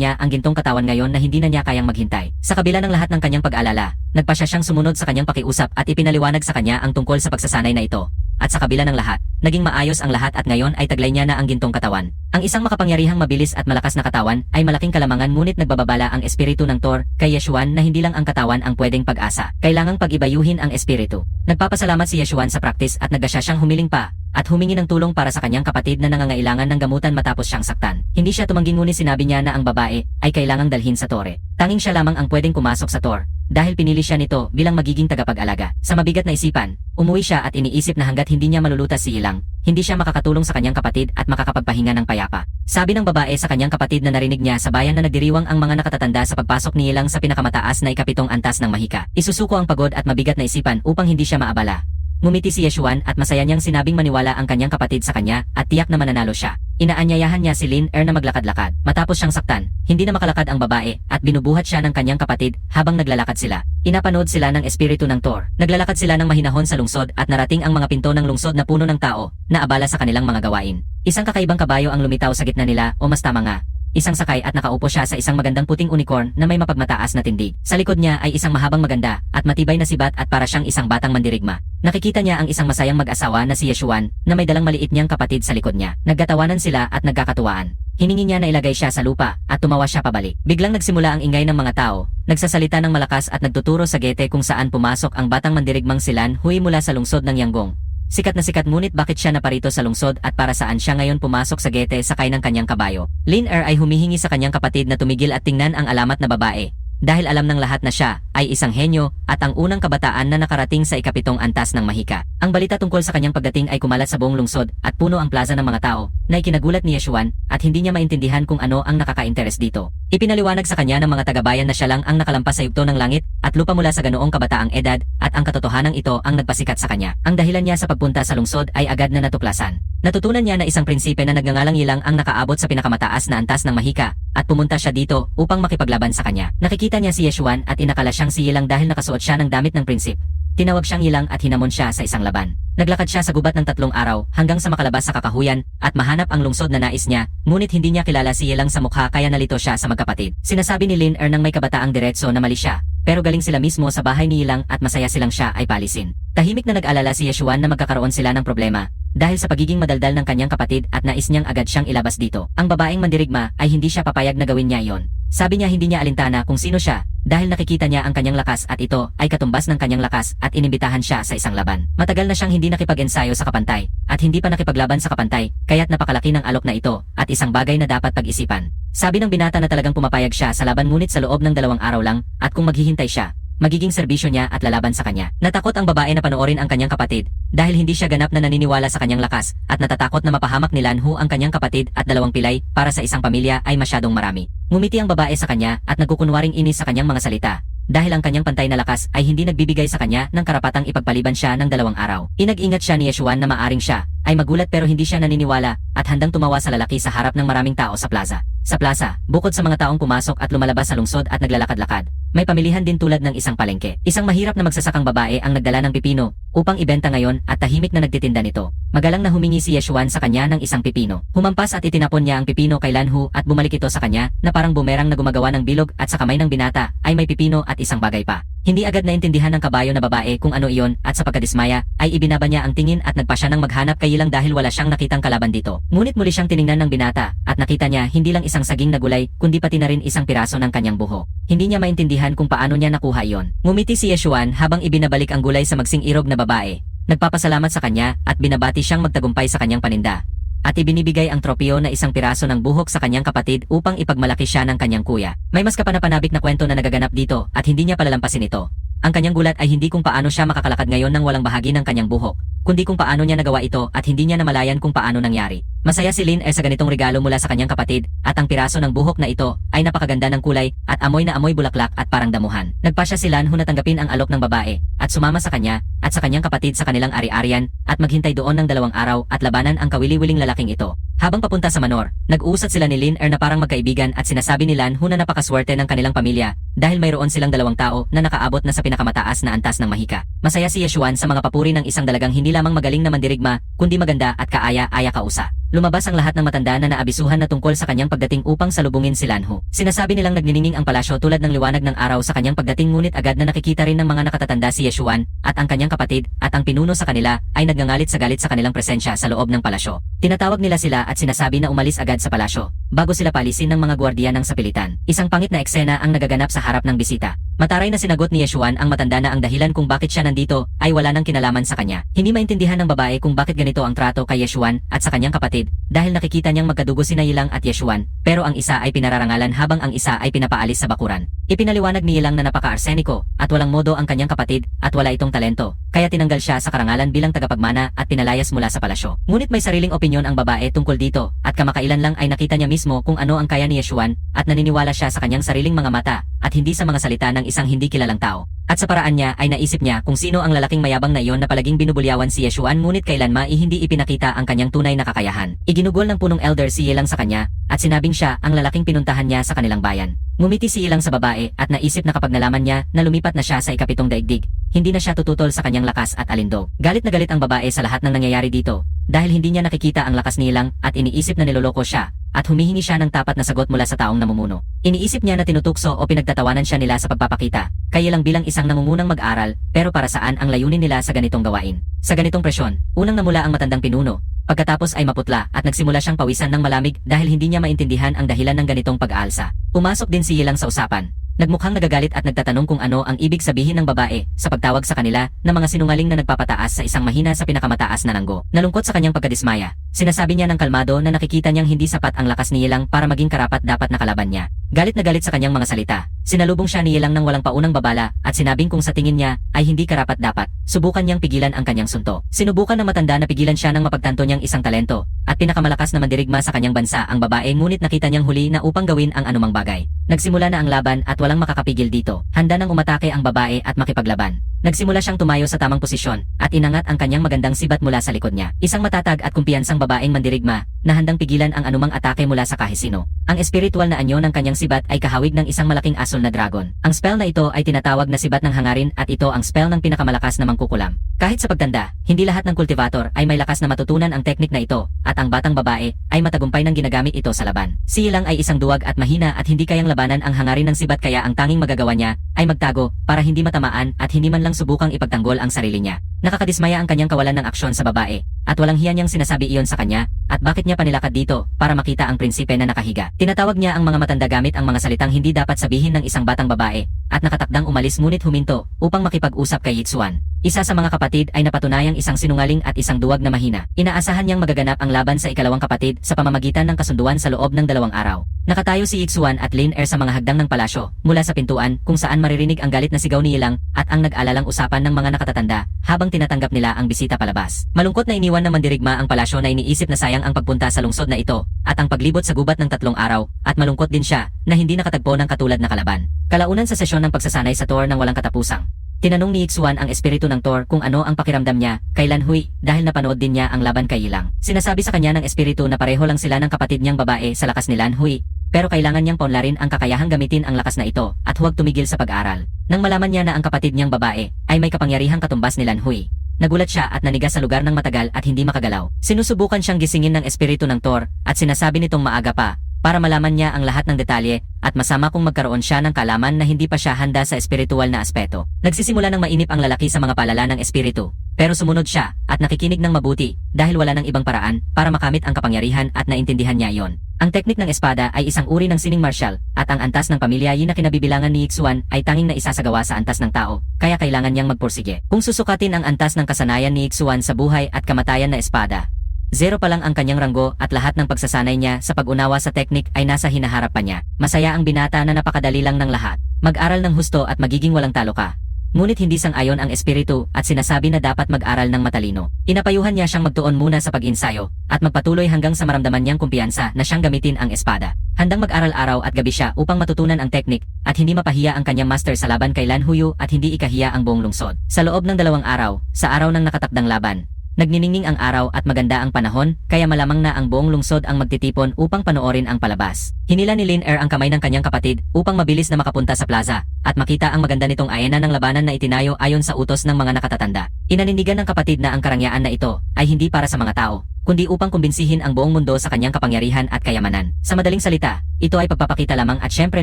niya ang gintong katawan ngayon na hindi na niya kayang maghintay. Sa kabila ng lahat ng kanyang pag-alala, nagpasya siyang sumunod sa kanyang pakiusap at ipinaliwanag sa kanya ang tungkol sa pagsasanay na ito. At sa kabila ng lahat, naging maayos ang lahat at ngayon ay taglay niya na ang gintong katawan. Ang isang makapangyarihang mabilis at malakas na katawan ay malaking kalamangan ngunit nagbababala ang espiritu ng Thor kay Yeshuan na hindi lang ang katawan ang pwedeng pag-asa. Kailangang pag-ibayuhin ang espiritu. Nagpapasalamat si Yeshuan sa practice at nagdasya siyang humiling pa at humingi ng tulong para sa kanyang kapatid na nangangailangan ng gamutan matapos siyang saktan. Hindi siya tumanggi ngunit sinabi niya na ang babae ay kailangang dalhin sa tore. Tanging siya lamang ang pwedeng pumasok sa Thor dahil pinili siya nito bilang magiging tagapag-alaga. Sa mabigat na isipan, umuwi siya at iniisip na hanggat hindi niya malulutas si Ilang, hindi siya makakatulong sa kanyang kapatid at makakapagpahinga ng payapa. Sabi ng babae sa kanyang kapatid na narinig niya sa bayan na nagdiriwang ang mga nakatatanda sa pagpasok ni Ilang sa pinakamataas na ikapitong antas ng mahika. Isusuko ang pagod at mabigat na isipan upang hindi siya maabala. Ngumiti si Yeshuan at masaya niyang sinabing maniwala ang kanyang kapatid sa kanya at tiyak na mananalo siya. Inaanyayahan niya si Lin na maglakad-lakad. Matapos siyang saktan, hindi na makalakad ang babae at binubuhat siya ng kanyang kapatid habang naglalakad sila. Inapanood sila ng espiritu ng Thor. Naglalakad sila ng mahinahon sa lungsod at narating ang mga pinto ng lungsod na puno ng tao na abala sa kanilang mga gawain. Isang kakaibang kabayo ang lumitaw sa gitna nila o mas tama nga, isang sakay at nakaupo siya sa isang magandang puting unicorn na may mapagmataas na tindig. Sa likod niya ay isang mahabang maganda at matibay na sibat at para siyang isang batang mandirigma. Nakikita niya ang isang masayang mag-asawa na si Yeshuan na may dalang maliit niyang kapatid sa likod niya. Nagkatawanan sila at nagkakatuwaan. Hiningi niya na ilagay siya sa lupa at tumawa siya pabalik. Biglang nagsimula ang ingay ng mga tao, nagsasalita ng malakas at nagtuturo sa gete kung saan pumasok ang batang mandirigmang si Lan Hui mula sa lungsod ng Yanggong. Sikat na sikat ngunit bakit siya naparito sa lungsod at para saan siya ngayon pumasok sa gete sakay ng kanyang kabayo. Lin ay humihingi sa kanyang kapatid na tumigil at tingnan ang alamat na babae. Dahil alam ng lahat na siya ay isang henyo at ang unang kabataan na nakarating sa ikapitong antas ng mahika. Ang balita tungkol sa kanyang pagdating ay kumalat sa buong lungsod at puno ang plaza ng mga tao na ikinagulat ni Yeshuan at hindi niya maintindihan kung ano ang nakaka-interes dito. Ipinaliwanag sa kanya ng mga tagabayan na siya lang ang nakalampas sa yugto ng langit at lupa mula sa ganoong kabataang edad at ang katotohanan ito ang nagpasikat sa kanya. Ang dahilan niya sa pagpunta sa lungsod ay agad na natuklasan. Natutunan niya na isang prinsipe na nagngangalang Ilang ang nakaabot sa pinakamataas na antas ng mahika at pumunta siya dito upang makipaglaban sa kanya. Nakikita niya si Yeshuan at inakala siyang si Ilang dahil nakasuot siya ng damit ng prinsip. Tinawag siyang Ilang at hinamon siya sa isang laban. Naglakad siya sa gubat ng 3 araw hanggang sa makalabas sa kakahuyan at mahanap ang lungsod na nais niya, ngunit hindi niya kilala si Ilang sa mukha kaya nalito siya sa magkapatid. Sinasabi ni Lin nang may kabataang diretso na mali siya, pero galing sila mismo sa bahay ni Ilang at masaya silang siya ay palisin. Tahimik na nag-alala si Yeshuan na magkakaroon sila ng problema dahil sa pagiging madaldal ng kanyang kapatid at nais niyang agad siyang ilabas dito. Ang babaeng mandirigma ay hindi siya papayag na gawin niya iyon. Sabi niya hindi niya alintana kung sino siya dahil nakikita niya ang kanyang lakas at ito ay katumbas ng kanyang lakas at inimbitahan siya sa isang laban. Matagal na siyang hindi nakipag-ensayo sa kapantay at hindi pa nakipaglaban sa kapantay kaya't napakalaki ng alok na ito at isang bagay na dapat pag-isipan. Sabi ng binata na talagang pumapayag siya sa laban ngunit sa loob ng 2 araw lang at kung maghihintay siya, magiging serbisyo niya at lalaban sa kanya. Natakot ang babae na panoorin ang kanyang kapatid dahil hindi siya ganap na naniniwala sa kanyang lakas at natatakot na mapahamak ni Lan Hu ang kanyang kapatid at 2 pilay para sa isang pamilya ay masyadong marami. Ngumiti ang babae sa kanya at nagkukunwaring inis sa kanyang mga salita dahil ang kanyang pantay na lakas ay hindi nagbibigay sa kanya ng karapatang ipagpaliban siya ng 2 araw. Inag-ingat siya ni Yeshuan na maaring siya ay magulat pero hindi siya naniniwala at handang tumawa sa lalaki sa harap ng maraming tao sa plaza. Sa plaza, bukod sa mga taong pumasok at lumalabas sa lungsod at naglalakad-lakad, may pamilihan din tulad ng isang palengke. Isang mahirap na magsasakang babae ang nagdala ng pipino upang ibenta ngayon at tahimik na nagtitinda nito. Magalang na humingi si Yeshuan sa kanya ng isang pipino. Humampas at itinapon niya ang pipino kay Lan Hu at bumalik ito sa kanya na parang bumerang na gumagawa ng bilog at sa kamay ng binata ay may pipino at isang bagay pa. Hindi agad naintindihan ng kabayo na babae kung ano iyon at sa pagkadismaya ay ibinaba niya ang tingin at nagpa siya ng maghanap kay Ilang dahil wala siyang nakitang kalaban dito. Ngunit muli siyang tiningnan ng binata at nakita niya hindi lang isang saging na gulay kundi pati na rin isang piraso ng kanyang buho. Hindi niya maintindihan kung paano niya nakuha iyon. Ngumiti si Yeshuan habang ibinabalik ang gulay sa magsing irog na babae. Nagpapasalamat sa kanya at binabati siyang magtagumpay sa kanyang paninda. At ibinibigay ang tropeo na isang piraso ng buhok sa kanyang kapatid upang ipagmalaki siya ng kanyang kuya. May mas kapanapanabik na kwento na nagaganap dito at hindi niya palalampasin ito. Ang kanyang gulat ay hindi kung paano siya makakalakad ngayon nang walang bahagi ng kanyang buhok, kundi kung paano niya nagawa ito at hindi niya namalayan kung paano nangyari. Masaya si Lin sa ganitong regalo mula sa kanyang kapatid, at ang piraso ng buhok na ito ay napakaganda ng kulay at amoy na amoy bulaklak at parang damuhan. Nagpasya si Lan Hu na tanggapin ang alok ng babae at sumama sa kanya at sa kanyang kapatid sa kanilang ari-arian at maghintay doon ng 2 araw at labanan ang kawili-wiling lalaking ito. Habang papunta sa Manor, nag-uusat sila ni Lin na parang magkaibigan at sinasabi ni Lan Hu na napakaswerte ng kanilang pamilya dahil mayroon silang 2 tao na nakaabot na sa pinakamataas na antas ng mahika. Masaya si Yeshuan sa mga papuri ng isang dalagang hindi lamang magaling na mandirigma, kundi maganda at kaaya-aya kausa. Lumabas ang lahat ng matanda na naabisuhan na tungkol sa kanyang pagdating upang salubungin si Lan Hu. Sinasabi nilang nagniningning ang palasyo tulad ng liwanag ng araw sa kanyang pagdating, ngunit agad na nakikita rin ng mga nakatatanda si Yeshuan at ang kanyang kapatid at ang pinuno sa kanila ay nagngangalit sa galit sa kanilang presensya sa loob ng palasyo. Tinatawag nila sila at sinasabi na umalis agad sa palasyo bago sila palisin ng mga gwardiya ng sapilitan. Isang pangit na eksena ang nagaganap sa harap ng bisita. Mataray na sinagot ni Yeshuan ang matanda na ang dahilan kung bakit siya nandito ay wala nang kinalaman sa kanya. Hindi maintindihan ng babae kung bakit ganito ang trato kay Yeshuan at sa kanyang kapatid dahil nakikita niyang magkadugo sina Yilang at Yeshuan, pero ang isa ay pinararangalan habang ang isa ay pinapaalis sa bakuran. Ipinaliwanag ni Yilang na napaka-arseniko at walang modo ang kanyang kapatid at wala itong talento, kaya tinanggal siya sa karangalan bilang tagapagmana at pinalayas mula sa palasyo. Ngunit may sariling opinyon ang babae tungkol dito at kamakailan lang ay nakita niya mismo kung ano ang kaya ni Yeshuan at naniniwala siya sa kanyang sariling mga mata at hindi sa mga salita ng isang hindi kilalang tao. At sa paraan niya ay naisip niya kung sino ang lalaking mayabang na iyon na palaging binubulyawan si Yeshuan, ngunit kailanman hindi ipinakita ang kanyang tunay na kakayahan. Iginugol ng punong elder si Yilang sa kanya at sinabing siya ang lalaking pinuntahan niya sa kanilang bayan. Ngumiti si Yilang sa babae at naisip na kapag nalaman niya na lumipat na siya sa ika-7 daigdig, hindi na siya tututol sa kanyang lakas at alindog. Galit na galit ang babae sa lahat ng nangyayari dito dahil hindi niya nakikita ang lakas ni Yilang at iniisip na niloloko siya at humihingi siya ng tapat na sagot mula sa taong namumuno. Iniisip niya na tinutukso o pinagtatawanan siya nila sa pagpapakita, kaya lang bilang isang nangungunang mag-aral, pero para saan ang layunin nila sa ganitong gawain. Sa ganitong presyon, unang namula ang matandang pinuno, pagkatapos ay maputla at nagsimula siyang pawisan ng malamig dahil hindi niya maintindihan ang dahilan ng ganitong pag-aalsa. Pumasok din si Yilang sa usapan. Nagmukhang nagagalit at nagtatanong kung ano ang ibig sabihin ng babae sa pagtawag sa kanila na mga sinungaling na nagpapataas sa isang mahina sa pinakamataas na nanggo. Nalungkot sa kanyang pagkadismaya, sinasabi niya ng kalmado na nakikita niyang hindi sapat ang lakas ni Yilang para maging karapat-dapat na kalaban niya. Galit na galit sa kanyang mga salita, sinalubong siya ni Yilang ng walang paunang babala at sinabing kung sa tingin niya ay hindi karapat-dapat, subukan niyang pigilan ang kanyang sunto. Sinubukan ng matanda na pigilan siya ng mapagtanto niyang isang talento at pinakamalakas na mandirigma sa kanyang bansa ang babae, ngunit nakita niyang huli na upang gawin ang anumang bagay. Nagsimula na ang laban at walang makakapigil dito. Handa nang umatake ang babae at makipaglaban. Nagsimula siyang tumayo sa tamang posisyon at inangat ang kanyang magandang sibat mula sa likod niya. Isang matatag at kumpiyansang babaeng mandirigma na handang pigilan ang anumang atake mula sa kahit sino. Ang espiritual na anyo ng kanyang sibat ay kahawig ng isang malaking asul na dragon. Ang spell na ito ay tinatawag na sibat ng hangarin at ito ang spell ng pinakamalakas na mangkukulam. Kahit sa pagtanda, hindi lahat ng kultivator ay may lakas na matutunan ang teknik na ito at ang batang babae ay matagumpay ng ginagamit ito sa laban. Si Yilang ay isang duwag at mahina at hindi kayang labanan ang hangarin ng sibat, kaya ang tanging magagawa niya ay magtago para hindi matamaan at hindi man lang subukang ipagtanggol ang sarili niya. Nakakadismaya ang kanyang kawalan ng aksyon sa babae at walang hiya niyang sinasabi iyon sa kanya at bakit niya panilakad dito para makita ang prinsipe na nakahiga. Tinatawag niya ang mga matanda gamit ang mga salitang hindi dapat sabihin ng isang batang babae at nakatakdang umalis, ngunit huminto upang makipag-usap kay Yitsuan. Isa sa mga kapatid ay napatunayang isang sinungaling at isang duwag na mahina. Inaasahan niyang magaganap ang laban sa ikalawang kapatid sa pamamagitan ng kasunduan sa loob ng 2 araw. Nakatayo si Yitsuan at Lin sa mga hagdang ng palasyo mula sa pintuan kung saan maririnig ang galit na sigaw ni Yilang at ang nag-alalang usapan ng mga nakatatanda habang tinatanggap nila ang bisita palabas. Malungkot na iniwan ng mandirigma ang palasyo na iniisip na sayang ang pagpunta sa lungsod na ito at ang paglibot sa gubat ng 3 araw, at malungkot din siya na hindi nakatagpo ng katulad na kalaban. Kalaunan sa sesyon ng pagsasanay sa Thor ng walang katapusang, tinanong ni Yitsuan ang espiritu ng Thor kung ano ang pakiramdam niya kay Lan Hui dahil napanood din niya ang laban kay Yilang. Sinasabi sa kanya ng espiritu na pareho lang sila ng kapatid niyang babae sa lakas ni Lan Hui, pero kailangan niyang paunlarin ang kakayahang gamitin ang lakas na ito at huwag tumigil sa pag-aral. Nang malaman niya na ang kapatid niyang babae ay may kapangyarihang katumbas ni Lan Hui, nagulat siya at nanigas sa lugar ng matagal at hindi makagalaw. Sinusubukan siyang gisingin ng espiritu ng Thor at sinasabi nitong maaga pa para malaman niya ang lahat ng detalye at masama kung magkaroon siya ng kaalaman na hindi pa siya handa sa espiritual na aspeto. Nagsisimula ng mainip ang lalaki sa mga palala ng espiritu, pero sumunod siya at nakikinig ng mabuti dahil wala ng ibang paraan para makamit ang kapangyarihan at naintindihan niya iyon. Ang teknik ng espada ay isang uri ng sining martial at ang antas ng pamilya na kinabibilangan ni Yitsuan ay tanging naisasagawa sa antas ng tao, kaya kailangan niyang magpursige. Kung susukatin ang antas ng kasanayan ni Yitsuan sa buhay at kamatayan na espada, 0 pa lang ang kanyang ranggo at lahat ng pagsasanay niya sa pag-unawa sa teknik ay nasa hinaharap pa niya. Masaya ang binata na napakadali lang ng lahat. Mag-aral ng husto at magiging walang talo ka. Ngunit hindi sang-ayon ang espiritu at sinasabi na dapat mag-aral ng matalino. Inapayuhan niya siyang magtuon muna sa pag-insayo at magpatuloy hanggang sa maramdaman niyang kumpiyansa na siyang gamitin ang espada. Handang mag-aral araw at gabi siya upang matutunan ang teknik at hindi mapahiya ang kanyang master sa laban kay Lan Huyu at hindi ikahiya ang buong lungsod. Sa loob ng 2 araw, sa araw ng nakatakdang laban, nagniningning ang araw at maganda ang panahon, kaya malamang na ang buong lungsod ang magtitipon upang panoorin ang palabas. Hinila ni Lin Er ang kamay ng kanyang kapatid upang mabilis na makapunta sa plaza at makita ang maganda nitong ayena ng labanan na itinayo ayon sa utos ng mga nakatatanda. Inanindigan ng kapatid na ang karangyaan na ito ay hindi para sa mga tao, kundi upang kumbinsihin ang buong mundo sa kanyang kapangyarihan at kayamanan. Sa madaling salita, ito ay pagpapakita lamang at syempre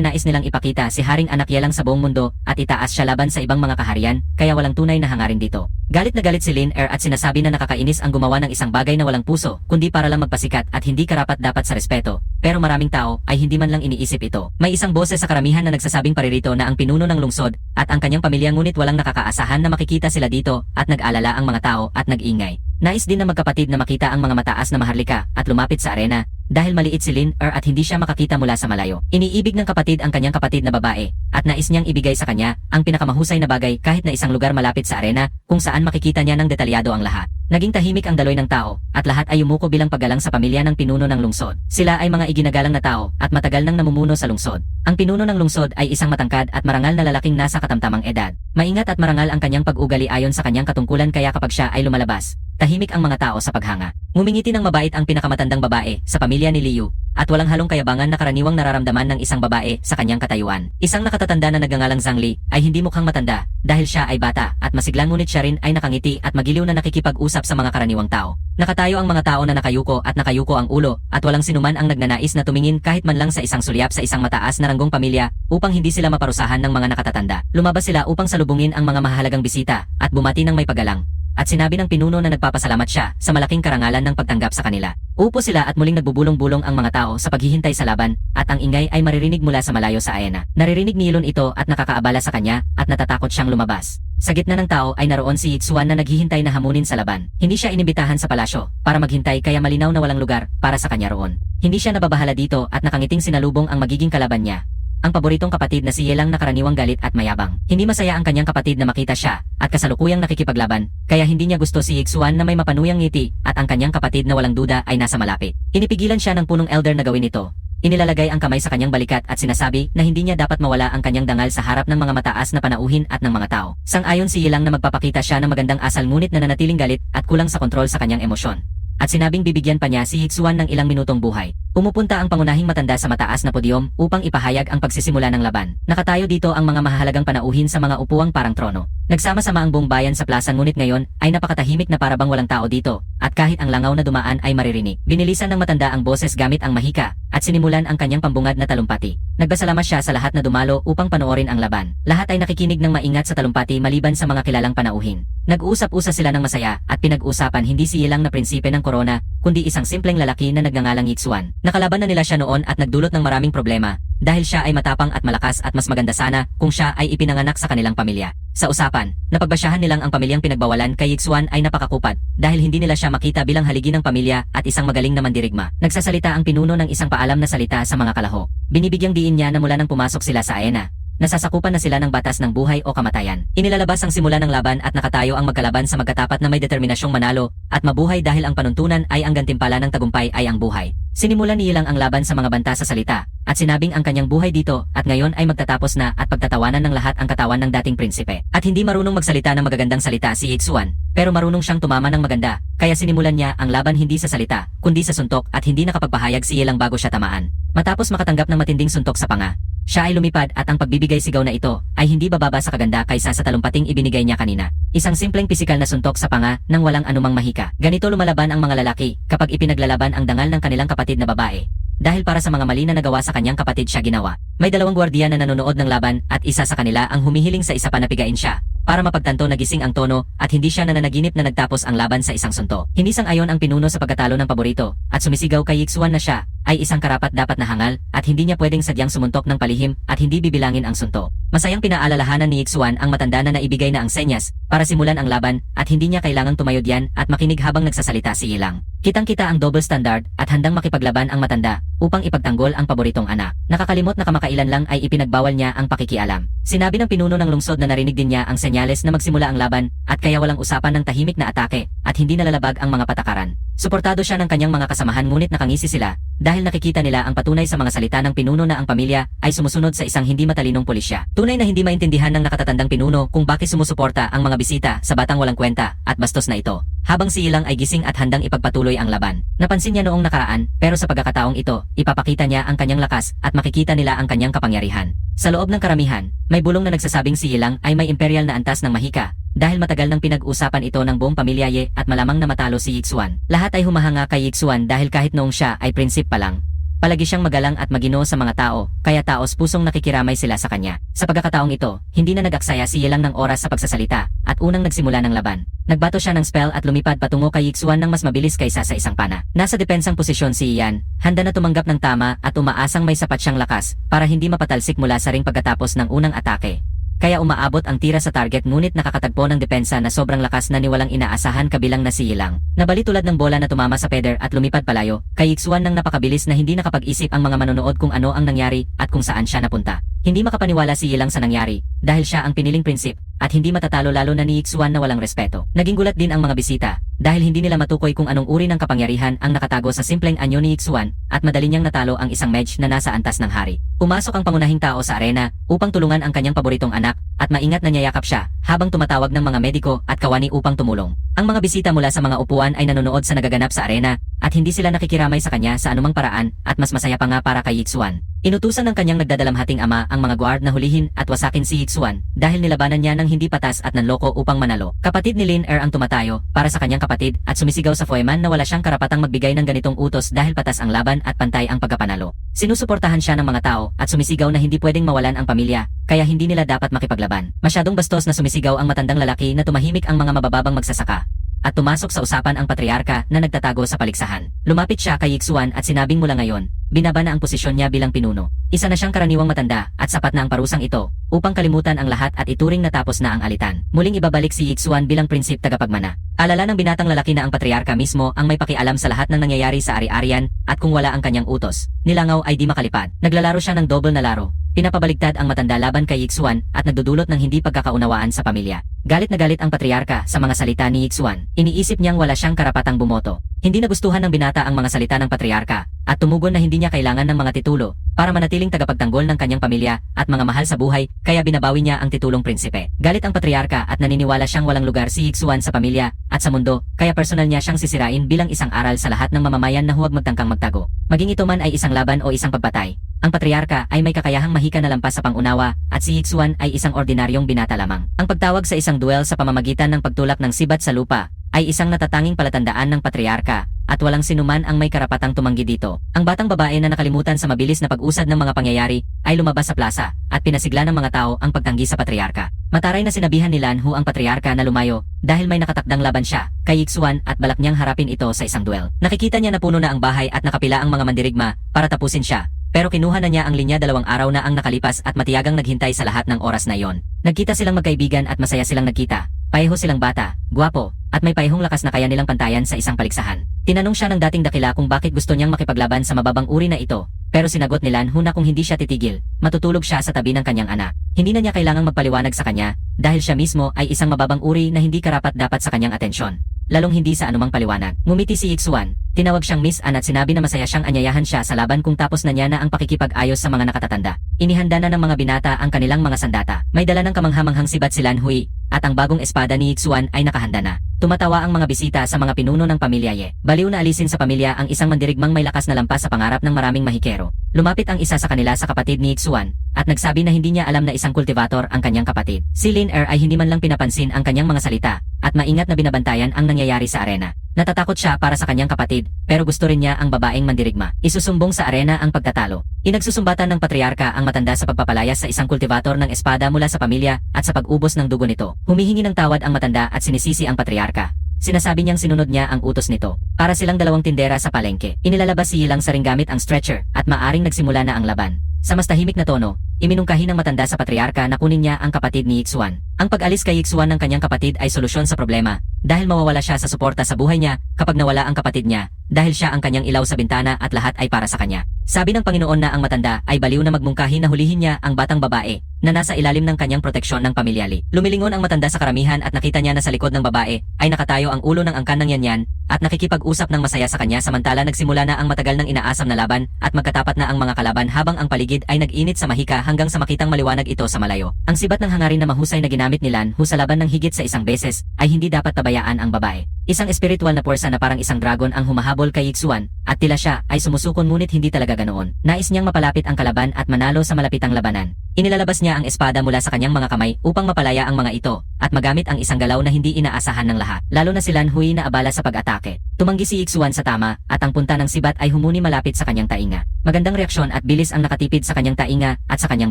nais nilang ipakita si Haring Anak Yelang sa buong mundo at itaas siya laban sa ibang mga kaharian, kaya walang tunay na hangarin dito. Galit na galit si Lin Er at sinasabi na nakakainis ang gumawa ng isang bagay na walang puso, kundi para lang magpasikat at hindi karapat-dapat sa respeto. Pero maraming tao ay hindi man lang iniisip ito. May isang boses sa karamihan na nagsasabing paririto na ang pinuno ng lungsod at ang kanyang pamilya, ngunit walang nakakaasahan na makikita sila dito at nag-alala ang mga tao at nag-ingay. Nais din ng magkapatid na makita ang mga mataas na maharlika at lumapit sa arena dahil maliit si Lin Er at hindi siya makakita mula sa malayo. Iniibig ng kapatid ang kanyang kapatid na babae at nais niyang ibigay sa kanya ang pinakamahusay na bagay kahit na isang lugar malapit sa arena kung saan makikita niya ng detalyado ang lahat. Naging tahimik ang daloy ng tao at lahat ay yumuko bilang paggalang sa pamilya ng pinuno ng lungsod. Sila ay mga iginagalang na tao at matagal nang namumuno sa lungsod. Ang pinuno ng lungsod ay isang matangkad at marangal na lalaking nasa katamtamang edad. Maingat at marangal ang kanyang pag-ugali ayon sa kanyang katungkulan, kaya kapag siya ay lumalabas, tahimik ang mga tao sa paghanga. Ngumingiti ng mabait ang pinakamatandang babae sa pamilya ni Liu at walang halong kayabangan na karaniwang nararamdaman ng isang babae sa kanyang katayuan. Isang nakatatanda na nagngangalang Zhang Li ay hindi mukhang matanda dahil siya ay bata at masigla, ngunit siya rin ay nakangiti at magiliw na nakikipag-usap sa mga karaniwang tao. Nakatayo ang mga tao na nakayuko at nakayuko ang ulo at walang sinuman ang nagnanais na tumingin kahit man lang sa isang sulyap sa isang mataas na ranggong pamilya upang hindi sila maparusahan ng mga nakatatanda. Lumabas sila upang salubungin ang mga mahalagang bisita at bumati ng may paggalang. At sinabi ng pinuno na nagpapasalamat siya sa malaking karangalan ng pagtanggap sa kanila. Upo sila at muling nagbubulong-bulong ang mga tao sa paghihintay sa laban at ang ingay ay maririnig mula sa malayo sa arena. Naririnig ni Yilun ito at nakakaabala sa kanya at natatakot siyang lumabas. Sa gitna ng tao ay naroon si Yitsuan na naghihintay na hamunin sa laban. Hindi siya inimbitahan sa palasyo para maghintay, kaya malinaw na walang lugar para sa kanya roon. Hindi siya nababahala dito at nakangiting sinalubong ang magiging kalaban niya, ang paboritong kapatid na si Yelang na karaniwang galit at mayabang. Hindi masaya ang kanyang kapatid na makita siya at kasalukuyang nakikipaglaban, kaya hindi niya gusto si Yitsuan na may mapanuyang ngiti at ang kanyang kapatid na walang duda ay nasa malapit. Inipigilan siya ng punong elder na gawin ito. Inilalagay ang kamay sa kanyang balikat at sinasabi na hindi niya dapat mawala ang kanyang dangal sa harap ng mga mataas na panauhin at ng mga tao. Sang-ayon si Yelang na magpapakita siya ng magandang asal, ngunit nananatiling galit at kulang sa kontrol sa kanyang emosyon. At sinabing bibigyan pa niya si Yitsuan ng ilang minutong buhay. Pumupunta ang pangunahing matanda sa mataas na podyum upang ipahayag ang pagsisimula ng laban. Nakatayo dito ang mga mahahalagang panauhin sa mga upuang parang trono. Nagsama-sama ang buong bayan sa plaza, ngunit ngayon ay napakatahimik na parabang walang tao dito, at kahit ang langaw na dumaan ay maririnig. Binilisan ng matanda ang boses gamit ang mahika at sinimulan ang kanyang pambungad na talumpati. Nagpasalamat siya sa lahat na dumalo upang panoorin ang laban. Lahat ay nakikinig ng maingat sa talumpati maliban sa mga kilalang panauhin. Nag-uusap-usap sila ng masaya at pinag-usapan hindi si Yelang na prinsipe ng korona, kundi isang simpleng lalaki na nagngangalang Yitsuan. Nakalaban na nila siya noon at nagdulot ng maraming problema dahil siya ay matapang at malakas, at mas maganda sana kung siya ay ipinanganak sa kanilang pamilya. Sa usapan, napagbasyahan nilang ang pamilyang pinagbawalan kay Yitsuan ay napakakupad dahil hindi nila siya makita bilang haligi ng pamilya at isang magaling na mandirigma. Nagsasalita ang pinuno ng isang paalam na salita sa mga kalahok. Binibigyang diin niya na mula nang pumasok sila sa arena, nasasakupan na sila ng batas ng buhay o kamatayan. Inilalabas ang simula ng laban at nakatayo ang magkalaban sa magkatapat na may determinasyong manalo at mabuhay dahil ang panuntunan ay ang gantimpala ng tagumpay ay ang buhay. Sinimulan ni Yelang ang laban sa mga banta sa salita at sinabing ang kanyang buhay dito at ngayon ay magtatapos na at pagtatawanan ng lahat ang katawan ng dating prinsipe. At hindi marunong magsalita ng magagandang salita si Yitsuan, pero marunong siyang tumama ng maganda, kaya sinimulan niya ang laban hindi sa salita, kundi sa suntok, at hindi nakapagpahayag si Yelang bago siya tamaan. Matapos makatanggap ng matinding suntok sa panga, siya ay lumipad at ang pagbibigay sigaw na ito ay hindi bababa sa kaganda kaysa sa talumpating ibinigay niya kanina. Isang simpleng pisikal na suntok sa panga nang walang anumang mahika. Ganito lumalaban ang mga lalaki kapag ipinaglalaban ang dangal ng kanilang kapatid na babae. Dahil para sa mga mali na nagawa sa kanyang kapatid siya ginawa. May dalawang gwardiya na nanonood ng laban at isa sa kanila ang humihiling sa isa pa na pigain siya para mapagtanto na gising ang tono at hindi siya nananaginip na nagtapos ang laban sa isang suntok. Hindi sang-ayon ang pinuno sa pagkatalo ng paborito at sumisigaw kay Yitsuan na siya ay isang karapat-dapat na hangal at hindi niya pwedeng sadyang sumuntok ng palihim at hindi bibilangin ang suntok. Masayang pinaalalahanan ni Yitsuan ang matanda na naibigay na ang senyas para simulan ang laban at hindi niya kailangang tumayo diyan at makinig habang nagsasalita si Yelang. Kitang-kita ang double standard at handang makipaglaban ang matanda upang ipagtanggol ang paboritong anak. Nakakalimot na kamakailan lang ay ipinagbawal niya ang pakikialam. Sinabi ng pinuno ng lungsod na narinig din niya ang senyales na magsimula ang laban at kaya walang usapan ng tahimik na atake at hindi nalalabag ang mga patakaran. Suportado siya ng kanyang mga kasamahan ngunit nakangisi sila dahil nakikita nila ang patunay sa mga salita ng pinuno na ang pamilya ay sumusunod sa isang hindi matalinong pulisya. Tunay na hindi maintindihan ng nakatatandang pinuno kung bakit sumusuporta ang mga bisita sa batang walang kwenta at bastos na ito. Habang si Ilang ay gising at handang ipagpatuloy ang laban. Napansin niya noong nakaraan pero sa pagkakataong ito, ipapakita niya ang kanyang lakas at makikita nila ang kanyang kapangyarihan. Sa loob ng karamihan, may bulong na nagsasabing si Ilang ay may imperial na antas ng mahika. Dahil matagal nang pinag-usapan ito ng buong pamilya Ye at malamang na matalo si Yixuan. Lahat ay humahanga kay Yixuan dahil kahit noong siya ay prinsip pa lang. Palagi siyang magalang at maginoo sa mga tao, kaya taos pusong nakikiramay sila sa kanya. Sa pagkakataong ito, hindi na nag-aksaya si Ye Lang ng oras sa pagsasalita at unang nagsimula ng laban. Nagbato siya ng spell at lumipad patungo kay Yixuan ng mas mabilis kaysa sa isang pana. Nasa depensang posisyon si Ian, handa na tumanggap ng tama at umaasang may sapat siyang lakas para hindi mapatalsik mula sa ring pagkatapos ng unang atake. Kaya umaabot ang tira sa target ngunit nakakatagpo ng depensa na sobrang lakas na niwalang inaasahan kabilang na si Ilang. Nabali tulad ng bola na tumama sa peder at lumipad palayo, kay Yixuan nang napakabilis na hindi nakapag-isip ang mga manonood kung ano ang nangyari at kung saan siya napunta. Hindi makapaniwala si Ilang sa nangyari dahil siya ang piniling prinsip at hindi matatalo lalo na ni Yixuan na walang respeto. Naging gulat din ang mga bisita dahil hindi nila matukoy kung anong uri ng kapangyarihan ang nakatago sa simpleng anyo ni Yixuan at madali niyang natalo ang isang mage na nasa antas ng hari. Pumasok ang pangunahing tao sa arena upang tulungan ang kanyang paboritong anak at maingat na niyayakap siya habang tumatawag ng mga mediko at kawani upang tumulong. Ang mga bisita mula sa mga upuan ay nanonood sa nagaganap sa arena at hindi sila nakikiramay sa kanya sa anumang paraan at mas masaya pa nga para kay Yixuan. Inutusan ng kanyang nagdadalamhating ama ang mga guard na hulihin at wasakin si Yixuan dahil nilabanan niya ng hindi patas at nanloko upang manalo. Kapatid ni Lin Er ang tumatayo para sa kanyang kapatid at sumisigaw sa foeman na wala siyang karapatang magbigay ng ganitong utos dahil patas ang laban at pantay ang pagkapanalo. Sinusuportahan siya ng mga tao at sumisigaw na hindi pwedeng mawalan ang pamilya kaya hindi nila dapat makipaglaban. Masyadong bastos na sumisigaw ang matandang lalaki na tumahimik ang mga mabababang magsasaka. At tumasok sa usapan ang patriarka na nagtatago sa paligsahan. Lumapit siya kay Yixuan at sinabing mula ngayon, binaba na ang posisyon niya bilang pinuno. Isa na siyang karaniwang matanda at sapat na ang parusang ito upang kalimutan ang lahat at ituring na tapos na ang alitan. Muling ibabalik si Yixuan bilang prinsip tagapagmana. Alala ng binatang lalaki na ang patriarka mismo ang may pakialam sa lahat ng nangyayari sa ari-arian at kung wala ang kanyang utos, nilangaw ay di makalipad. Naglalaro siya ng double na laro. Pinapabaligtad ang matanda laban kay Yixuan at nagdudulot ng hindi pagkakaunawaan sa pamilya. Galit na galit ang patriarka sa mga salita ni Yixuan. Iniisip niyang wala siyang karapatang bumoto. Hindi nagustuhan ng binata ang mga salita ng patriarka at tumugon na hindi niya kailangan ng mga titulo para manatiling tagapagtanggol ng kanyang pamilya at mga mahal sa buhay kaya binabawi niya ang titulong prinsipe. Galit ang patriarka at naniniwala siyang walang lugar si Yixuan sa pamilya at sa mundo kaya personal niya siyang sisirain bilang isang aral sa lahat ng mamamayan na huwag magtangkang magtago. Maging ito man ay isang laban o isang pagpatay. Ang patriarka ay may kakayahang mahika na lampas sa pangunawa at si Yixuan ay isang ordinaryong binata lamang. Ang pagtawag sa isang duel sa pamamagitan ng pagtulak ng sibat sa lupa ay isang natatanging palatandaan ng patriarka at walang sinuman ang may karapatang tumanggi dito. Ang batang babae na nakalimutan sa mabilis na pag-usad ng mga pangyayari ay lumabas sa plaza at pinasigla ng mga tao ang pagtanggi sa patriarka. Mataray na sinabihan ni Lan Hu ang patriarka na lumayo dahil may nakatakdang laban siya kay Yixuan at balak niyang harapin ito sa isang duel. Nakikita niya na puno na ang bahay at nakapila ang mga mandirigma para tapusin siya. Pero kinuha na niya ang linya 2 araw na ang nakalipas at matiyagang naghintay sa lahat ng oras na iyon. Nagkita silang magkaibigan at masaya silang nagkita. Pareho silang bata, gwapo, at may parehong lakas na kaya nilang pantayan sa isang paligsahan. Tinanong siya ng dating dakila kung bakit gusto niyang makipaglaban sa mababang uri na ito. Pero sinagot ni Lan Hu na kung hindi siya titigil, matutulog siya sa tabi ng kanyang anak. Hindi na niya kailangang magpaliwanag sa kanya dahil siya mismo ay isang mababang uri na hindi karapat-dapat sa kanyang atensyon. Lalong hindi sa anumang paliwanag. Ngumiti si Yixuan, tinawag siyang Miss Ann at sinabi na masaya siyang anyayahan siya sa laban kung tapos na niya na ang pakikipag-ayos sa mga nakatatanda. Inihanda na ng mga binata ang kanilang mga sandata. May dala ng kamanghamanghang sibat si Lan Hui, at ang bagong espada ni Yixuan ay nakahanda na. Tumatawa ang mga bisita sa mga pinuno ng pamilya Ye. Baliw na alisin sa pamilya ang isang mandirigmang may lakas na lampas sa pangarap ng maraming mahikero. Lumapit ang isa sa kanila sa kapatid ni Yixuan, at nagsabi na hindi niya alam na isang kultivator ang kanyang kapatid. Si Lin Er ay hindi man lang pinapansin ang kanyang mga salita, at maingat na binabantayan ang nangyayari sa arena. Natatakot siya para sa kanyang kapatid, pero gusto rin niya ang babaeng mandirigma. Isusumbong sa arena ang pagtatalo. Inagsusumbatan ng patriarka ang matanda sa pagpapalayas sa isang kultivator ng espada mula sa pamilya at sa pag-ubos ng dugo nito. Humihingi ng tawad ang matanda at sinisisi ang patriarka. Sinasabi niyang sinunod niya ang utos nito. Para silang dalawang tindera sa palengke. Inilalabas si Yilang sa ring gamit ang stretcher at maaring nagsimula na ang laban. Sa mas tahimik na tono, iminungkahi ng matanda sa patriarka na kunin niya ang kapatid ni Yixuan. Ang pag-alis kay Yixuan ng kanyang kapatid ay solusyon sa problema dahil mawawala siya sa suporta sa buhay niya kapag nawala ang kapatid niya dahil siya ang kanyang ilaw sa bintana at lahat ay para sa kanya. Sabi ng Panginoon na ang matanda ay baliw na magmungkahi na hulihin niya ang batang babae na nasa ilalim ng kanyang proteksyon ng pamilyali. Lumilingon ang matanda sa karamihan at nakita niya na sa likod ng babae ay nakatayo ang ulo ng angkan ng Yanyan at nakikipag-usap ng masaya sa kanya samantala nagsimula na ang matagal ng inaasam na laban at magkatapat na ang mga kalaban habang ang paligid ay nag-init sa mahika hanggang sa makitang maliwanag ito sa malayo. Ang sibat ng hangarin na mahusay na ginamit ni Lan Hu sa laban ng higit sa isang beses ay hindi dapat pabayaan ang babae. Isang espiritual na puwersa na parang isang dragon ang humahabol kay Yixuan at tila siya ay sumusukon ngunit hindi talaga ganoon. Nais niyang mapalapit ang kalaban at manalo sa malapitang labanan. Inilalabas niya ang espada mula sa kanyang mga kamay upang mapalaya ang mga ito at magamit ang isang galaw na hindi inaasahan ng lahat, lalo na si Lan Hui na abala sa pag-atake. Tumanggi si Yixuan sa tama at ang punta ng sibat ay humuni malapit sa kanyang tainga. Magandang reaksyon at bilis ang nakatipid sa kanyang tainga at sa kanyang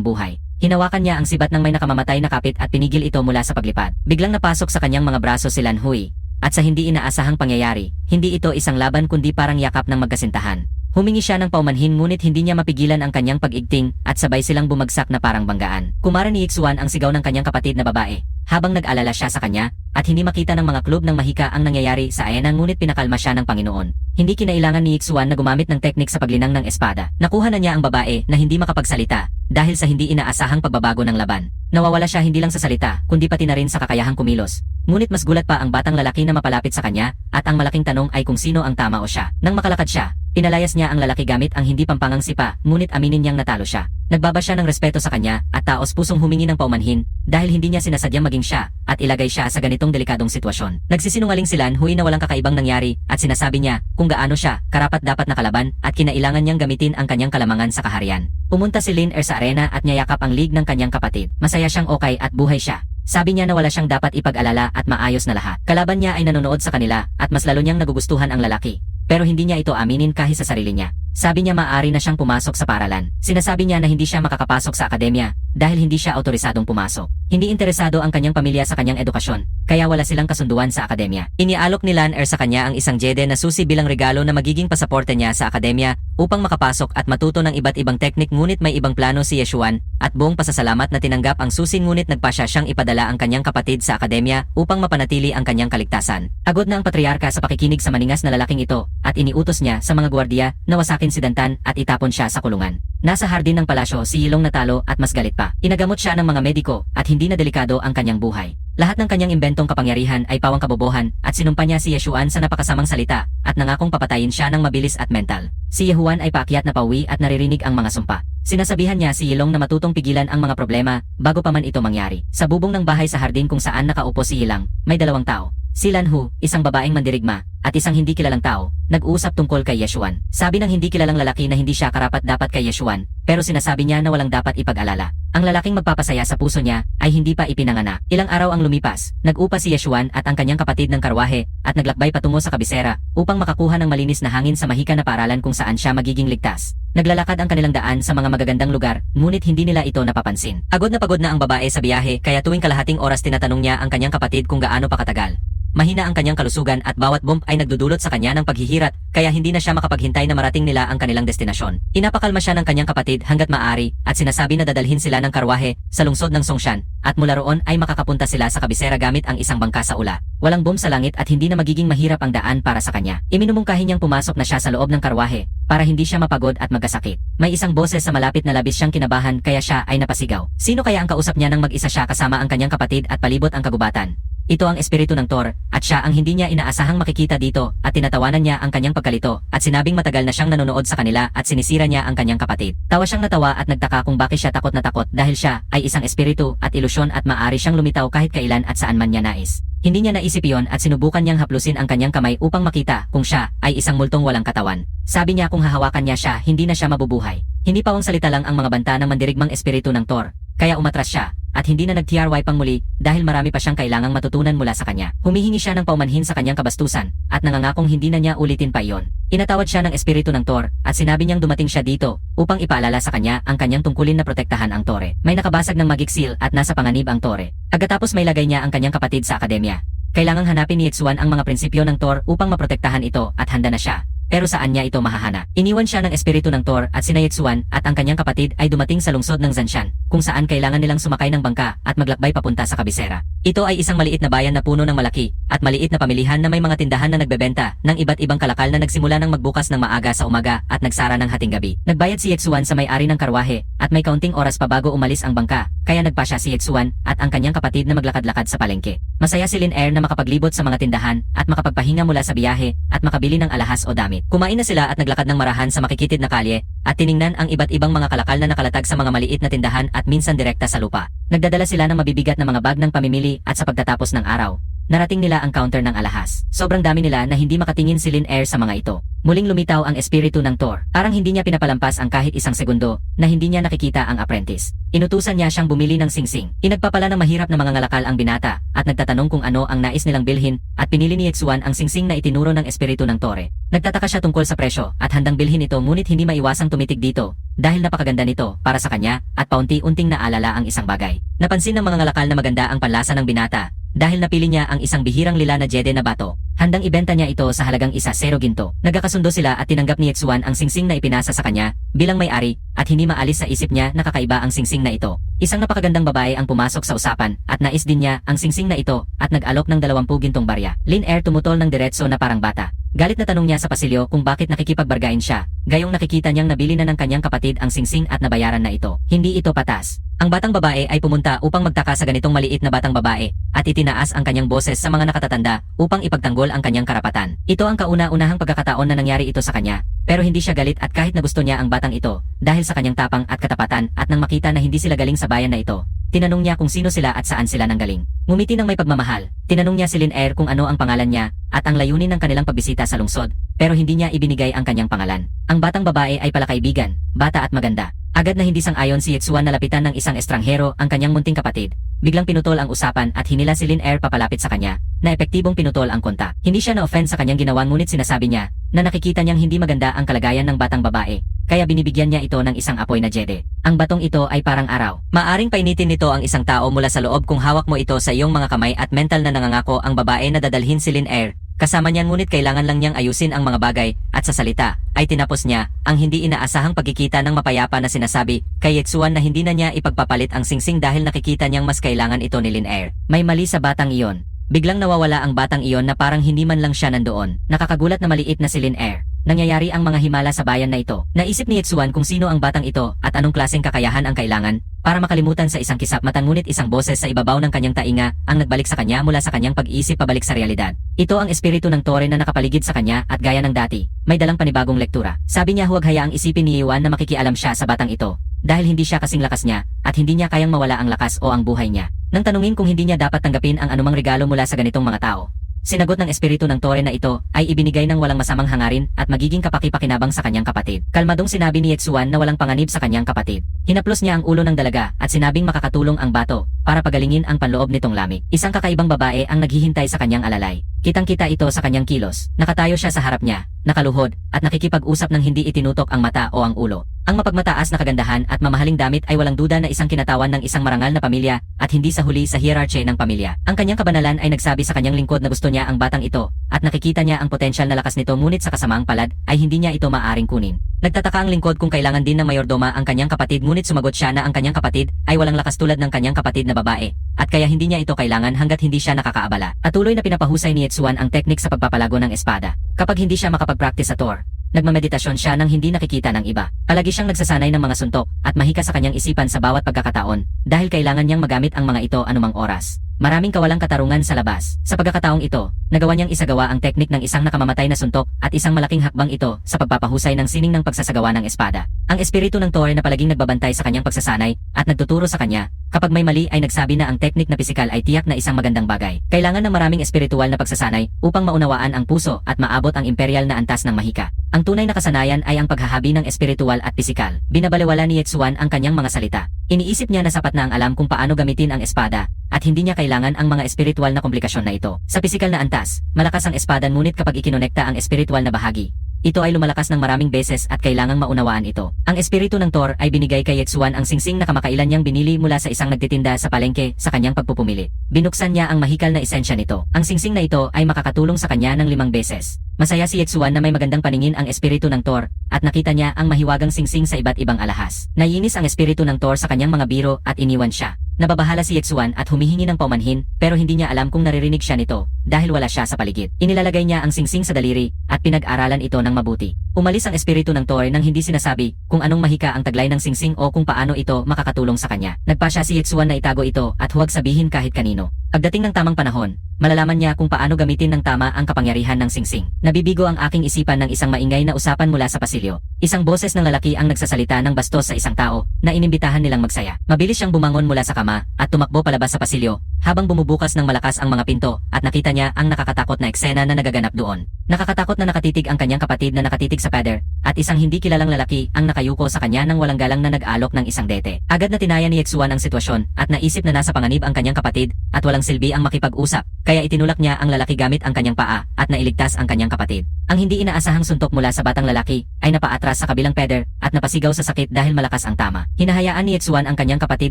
buhay. Hinawakan niya ang sibat ng may nakamamatay na kapit at pinigil ito mula sa paglipad. Biglang napasok sa kanyang mga braso si Lan Hui. At sa hindi inaasahang pangyayari, hindi ito isang laban kundi parang yakap ng magkasintahan. Humingi siya ng paumanhin ngunit hindi niya mapigilan ang kanyang pag-igting at sabay silang bumagsak na parang banggaan. Kumara ni Yixuan ang sigaw ng kanyang kapatid na babae habang nag-alala siya sa kanya at hindi makita ng mga klub ng mahika ang nangyayari sa arena ngunit pinakalma siya ng Panginoon. Hindi kinailangan ni Yixuan na gumamit ng teknik sa paglinang ng espada. Nakuha na niya ang babae na hindi makapagsalita dahil sa hindi inaasahang pagbabago ng laban. Nawawala siya hindi lang sa salita kundi pati na rin sa kakayahang kumilos. Ngunit mas gulat pa ang batang lalaki na mapalapit sa kanya at ang malaking tanong ay kung sino ang tama o siya. Nang makalakad siya, pinalayas niya ang lalaki gamit ang hindi pampangang sipa ngunit aminin niyang natalo siya. Nagbaba siya ng respeto sa kanya at taos pusong humingi ng paumanhin dahil hindi niya sinasadyang maging siya at ilagay siya sa ganitong delikadong sitwasyon. Nagsisinungaling si Lan Hui na walang kakaibang nangyari at sinasabi niya kung gaano siya karapat-dapat na kalaban at kinailangan niyang gamitin ang kanyang kalamangan sa kaharian. Pumunta si Lin Er sa arena at niyayakap ang lig ng kanyang kapatid. Masaya siyang okay at buhay siya. Sabi niya na wala siyang dapat ipag-alala at maayos na lahat. Kalaban niya ay nanonood sa kanila at mas lalo niyang nagugustuhan ang lalaki. Pero hindi niya ito aminin kahit sa sarili niya. Sabi niya maaari na siyang pumasok sa paaralan. Sinasabi niya na hindi siya makakapasok sa akademya dahil hindi siya autorisadong pumasok. Hindi interesado ang kanyang pamilya sa kanyang edukasyon, kaya wala silang kasunduan sa akademya. Inialok ni Lan Er sa kanya ang isang jede na susi bilang regalo na magiging pasaporte niya sa akademya upang makapasok at matuto ng iba't ibang teknik ngunit may ibang plano si Yexuan at buong pasasalamat na tinanggap ang susi ngunit nagpasya siyang ipadala ang kanyang kapatid sa akademya upang mapanatili ang kanyang kaligtasan. Agod na ang patriarka sa pakikinig sa maningas na lalaking ito at iniutos niya sa mga gwardiya na wasakin si Dantan at itapon siya sa kulungan. Nasa hardin ng palasyo si Yilong natalo at mas galit pa. Inagamot siya ng mga mediko at hindi na delikado ang kanyang buhay. Lahat ng kanyang imbentong kapangyarihan ay pawang kabobohan at sinumpa niya si Yexuan sa napakasamang salita at nangakong papatayin siya ng mabilis at mental. Si Yehuan ay paakyat na pauwi at naririnig ang mga sumpa. Sinasabihan niya si Yilong na matutong pigilan ang mga problema bago pa man ito mangyari. Sa bubong ng bahay sa hardin kung saan nakaupo si Yilang, may dalawang tao. Si Lan Hu, isang babaeng mandirigma, at isang hindi kilalang tao, nag-uusap tungkol kay Yexuan. Sabi ng hindi kilalang lalaki na hindi siya karapat-dapat kay Yexuan, pero sinasabi niya na walang dapat ipag-alala. Ang lalaking magpapasaya sa puso niya ay hindi pa ipinanganak. Ilang araw ang lumipas, nag-upa si Yexuan at ang kanyang kapatid ng karwahe at naglakbay patungo sa kabisera upang makakuha ng malinis na hangin sa mahika na paaralan kung saan siya magiging ligtas. Naglalakad ang kanilang daan sa mga magagandang lugar, ngunit hindi nila ito napapansin. Pagod na ang babae sa biyahe kaya tuwing kalahating oras tinatanong niya ang kanyang kapatid kung gaano pa katagal. Mahina ang kanyang kalusugan at bawat bump ay nagdudulot sa kanya ng paghihirat kaya hindi na siya makapaghintay na marating nila ang kanilang destinasyon. Inapakalma siya ng kanyang kapatid hanggat maaari at sinasabi na dadalhin sila ng karwahe sa lungsod ng Songshan at mula roon ay makakapunta sila sa kabisera gamit ang isang bangka sa ula. Walang bump sa langit at hindi na magiging mahirap ang daan para sa kanya. Iminumungkahi niyang pumasok na siya sa loob ng karwahe para hindi siya mapagod at magkasakit. May isang boses sa malapit na labis siyang kinabahan kaya siya ay napasigaw. Sino kaya ang kausap niya nang mag-isa siya kasama ang kanyang kapatid at palibot ang kagubatan? Ito ang espiritu ng Thor, at siya ang hindi niya inaasahang makikita dito, at tinatawanan niya ang kanyang pagkalito, at sinabing matagal na siyang nanonood sa kanila at sinisira niya ang kanyang kapatid. Tawa siyang natawa at nagtaka kung bakit siya takot na takot dahil siya ay isang espiritu at ilusyon at maaari siyang lumitaw kahit kailan at saan man niya nais. Hindi niya naisip iyon at sinubukan niyang haplusin ang kanyang kamay upang makita kung siya ay isang multong walang katawan. Sabi niya kung hahawakan niya siya, hindi na siya mabubuhay. Hindi pawang salita lang ang mga banta ng mandirigmang espiritu ng Thor, kaya umatras siya. At hindi na nag-TRY pang muli dahil marami pa siyang kailangang matutunan mula sa kanya. Humihingi siya ng paumanhin sa kanyang kabastusan at nangangakong hindi na niya ulitin pa iyon. Inatawad siya ng espiritu ng Thor at sinabi niyang dumating siya dito upang ipaalala sa kanya ang kanyang tungkulin na protektahan ang Tore. May nakabasag ng magic seal at nasa panganib ang Tore. Pagkatapos may lagay niya ang kanyang kapatid sa akademya. Kailangang hanapin ni Yexuan ang mga prinsipyo ng Thor upang maprotektahan ito at handa na siya. Pero saan niya ito mahahana? Iniwan siya ng espiritu ng Thor at sina Yexuan at ang kanyang kapatid ay dumating sa lungsod ng Zanshan, kung saan kailangan nilang sumakay ng bangka at maglakbay papunta sa kabisera. Ito ay isang maliit na bayan na puno ng malaki at maliit na pamilihan na may mga tindahan na nagbebenta ng iba't ibang kalakal na nagsimula ng magbukas ng maaga sa umaga at nagsara ng hating gabi. Nagbayad si Yexuan sa may-ari ng karwahe at may kaunting oras pa bago umalis ang bangka, kaya nagpasya si Yexuan at ang kanyang kapatid na maglakad-lakad sa palengke. Masaya si Lin Er na makapaglibot sa mga tindahan at makapagpahinga mula sa biyahe at makabili ng alahas o damit. Kumain na sila at naglakad ng marahan sa makikitid na kalye at tiningnan ang iba't ibang mga kalakal na nakalatag sa mga maliit na tindahan at minsan direkta sa lupa. Nagdadala sila ng mabibigat na mga bag ng pamimili at sa pagtatapos ng araw, narating nila ang counter ng alahas. Sobrang dami nila na hindi makatingin si Lin Er sa mga ito. Muling lumitaw ang espiritu ng Thor. Parang hindi niya pinapalampas ang kahit isang segundo na hindi niya nakikita ang apprentice. Inutusan niya siyang bumili ng singsing. Inagpapala ng mahirap na mga ngalakal ang binata at nagtatanong kung ano ang nais nilang bilhin at pinili ni Yexuan ang singsing na itinuro ng espiritu ng Tore. Nagtataka siya tungkol sa presyo at handang bilhin ito ngunit hindi maiwasang tumitig dito dahil napakaganda nito para sa kanya at paunti-unting naalala ang isang bagay. Napansin ng mga ngalakal na maganda ang panlasa ng binata dahil napili niya ang isang bihirang lila na jede na bato. Handang ibenta niya ito sa halagang 1 ginto. Nagkakasundo sila at tinanggap ni Yexuan ang singsing na ipinasa sa kanya bilang may-ari at hindi maalis sa isip niya na kakaiba ang singsing na ito. Isang napakagandang babae ang pumasok sa usapan at nais din niya ang singsing na ito at nag-alok ng 20 gintong barya. Lin Er tumutol ng diretso na parang bata. Galit na tanong niya sa pasilyo kung bakit nakikipagbargain siya, gayong nakikita niyang nabili na ng kanyang kapatid ang singsing at nabayaran na ito. Hindi ito patas. Ang batang babae ay pumunta upang magtaka sa ganitong maliit na batang babae at itinaas ang kanyang boses sa mga nakatatanda upang ipagtanggol ang kanyang karapatan. Ito ang kauna-unahang pagkakataon na nangyari ito sa kanya, pero hindi siya galit at kahit na gusto niya ang batang ito dahil sa kanyang tapang at katapatan at nang makita na hindi sila galing sa bayan na ito. Tinanong niya kung sino sila at saan sila nanggaling. Ngumiti ng may pagmamahal. Tinanong niya si Lin Er kung ano ang pangalan niya at ang layunin ng kanilang pagbisita sa lungsod, pero hindi niya ibinigay ang kanyang pangalan. Ang batang babae ay palakaibigan, bata at maganda. Agad na hindi sang-ayon si Yexuan na lapitan ng isang estranghero ang kanyang munting kapatid. Biglang pinutol ang usapan at hinila si Lin Er papalapit sa kanya, na epektibong pinutol ang kontak. Hindi siya na-offend sa kanyang ginawa ngunit sinasabi niya na nakikita niyang hindi maganda ang kalagayan ng batang babae, kaya binibigyan niya ito ng isang apoy na jede. Ang batong ito ay parang araw. Maaring painitin nito ang isang tao mula sa loob kung hawak mo ito sa iyong mga kamay at mental na nangangako ang babae na dadalhin si Lin Er. Kasama niya ngunit kailangan lang niyang ayusin ang mga bagay at sa salita ay tinapos niya ang hindi inaasahang pagkikita ng mapayapa na sinasabi kay Yexuan na hindi na niya ipagpapalit ang singsing dahil nakikita niyang mas kailangan ito ni Lin Er. May mali sa batang iyon. Biglang nawawala ang batang iyon na parang hindi man lang siya nandoon. Nakakagulat na maliit na si Lin Er. Nangyayari ang mga himala sa bayan na ito. Naisip ni Yexuan kung sino ang batang ito at anong klaseng kakayahan ang kailangan para makalimutan sa isang kisap mata ngunit isang boses sa ibabaw ng kanyang tainga ang nagbalik sa kanya mula sa kanyang pag-iisip pabalik sa realidad. Ito ang espiritu ng Tore na nakapaligid sa kanya at gaya ng dati, may dalang panibagong lektura. Sabi niya huwag hayaang isipin ni Yuan na makikialam siya sa batang ito dahil hindi siya kasing lakas niya at hindi niya kayang mawala ang lakas o ang buhay niya. Nang tanungin kung hindi niya dapat tanggapin ang anumang regalo mula sa ganitong mga tao, sinagot ng espiritu ng Tore na ito ay ibinigay ng walang masamang hangarin at magiging kapaki-pakinabang sa kanyang kapatid. Kalmadong sinabi ni Yexuan na walang panganib sa kanyang kapatid. Hinaplos niya ang ulo ng dalaga at sinabing makakatulong ang bato para pagalingin ang panloob nitong lamig. Isang kakaibang babae ang naghihintay sa kanyang alalay. Kitang-kita ito sa kanyang kilos. Nakatayo siya sa harap niya, nakaluhod, at nakikipag-usap ng hindi itinutok ang mata o ang ulo. Ang mapagmataas na kagandahan at mamahaling damit ay walang duda na isang kinatawan ng isang marangal na pamilya at hindi sa huli sa hierarchy ng pamilya. Ang kanyang kabanalan ay nagsabi sa kanyang lingkod na gusto niya ang batang ito at nakikita niya ang potensyal na lakas nito ngunit sa kasamaang palad ay hindi niya ito maaring kunin. Nagtataka ang lingkod kung kailangan din ng mayordoma ang kanyang kapatid ngunit sumagot siya na ang kanyang kapatid ay walang lakas tulad ng kanyang kapatid na babae at kaya hindi niya ito kailangan hanggat hindi siya nakakaabala. At tuloy na pinapahusay ni Yexuan ang teknik sa pagpapalago ng espada. Kapag hindi siya makapag-practice sa Thor, nagmameditasyon siya nang hindi nakikita ng iba. Palagi siyang nagsasanay ng mga suntok at mahika sa kanyang isipan sa bawat pagkakataon dahil kailangan niyang magamit ang mga ito anumang oras. Maraming kawalang katarungan sa labas. Sa pagkakataong ito, nagawa niyang isagawa ang teknik ng isang nakamamatay na suntok at isang malaking hakbang ito sa pagpapahusay ng sining ng pagsasagawa ng espada. Ang espiritu ng Thor na palaging nagbabantay sa kanyang pagsasanay at nagtuturo sa kanya, kapag may mali ay nagsabi na ang teknik na pisikal ay tiyak na isang magandang bagay. Kailangan ng maraming espiritual na pagsasanay upang maunawaan ang puso at maabot ang imperial na antas ng mahika. Ang tunay na kasanayan ay ang paghahabi ng espiritual at pisikal. Binabalewala ni Yexuan ang kanyang mga salita. Iniisip niya na sapat na ang alam kung paano gamitin ang espada at hindi niya kailangan ang mga espiritual na komplikasyon na ito. Sa pisikal na antas, malakas ang espada ngunit kapag ikinonekta ang espiritual na bahagi, ito ay lumalakas ng maraming beses at kailangang maunawaan ito. Ang espiritu ng Thor ay binigay kay Yexuan ang singsing na kamakailan niyang binili mula sa isang nagtitinda sa palengke sa kanyang pagpupumili. Binuksan niya ang mahikal na esensya nito. Ang singsing na ito ay makakatulong sa kanya ng 5 beses. Masaya si Yexuan na may magandang paningin ang espiritu ng Thor at nakita niya ang mahiwagang singsing sa iba't ibang alahas. Naiinis ang espiritu ng Thor sa kanyang mga biro at iniwan siya. Nababahala si Yetsuan at humihingi ng paumanhin pero hindi niya alam kung naririnig siya nito dahil wala siya sa paligid. Inilalagay niya ang singsing sa daliri at pinag-aralan ito ng mabuti. Umalis ang espiritu ng Toy nang hindi sinasabi kung anong mahika ang taglay ng singsing o kung paano ito makakatulong sa kanya. Nagpasya si Yetsuan na itago ito at huwag sabihin kahit kanino. Pagdating ng tamang panahon, malalaman niya kung paano gamitin ng tama ang kapangyarihan ng singsing. Nabibigo ang aking isipan ng isang maingay na usapan mula sa pasilyo. Isang boses ng lalaki ang nagsasalita ng bastos sa isang tao na inimbitahan nilang magsaya. Mabilis siyang bumangon mula sa kama at tumakbo palabas sa pasilyo habang bumubukas ng malakas ang mga pinto at nakita niya ang nakakatakot na eksena na nagaganap doon. Nakakatakot na nakatitig ang kanyang kapatid na nakatitig sa pader at isang hindi kilalang lalaki ang nakayuko sa kanya nang walang galang na nag-alok ng isang dete. Agad na tinaya ni Yetsuan ang sitwasyon at naisip na nasa panganib ang kanyang kapatid at walang silbi ang makipag-usap, kaya itinulak niya ang lalaki gamit ang kanyang paa at nailigtas ang kanyang kapatid. Ang hindi inaasahang suntok mula sa batang lalaki ay napaatras sa kabilang pader at napasigaw sa sakit dahil malakas ang tama. Hinahayaan ni Yetsuan ang kanyang kapatid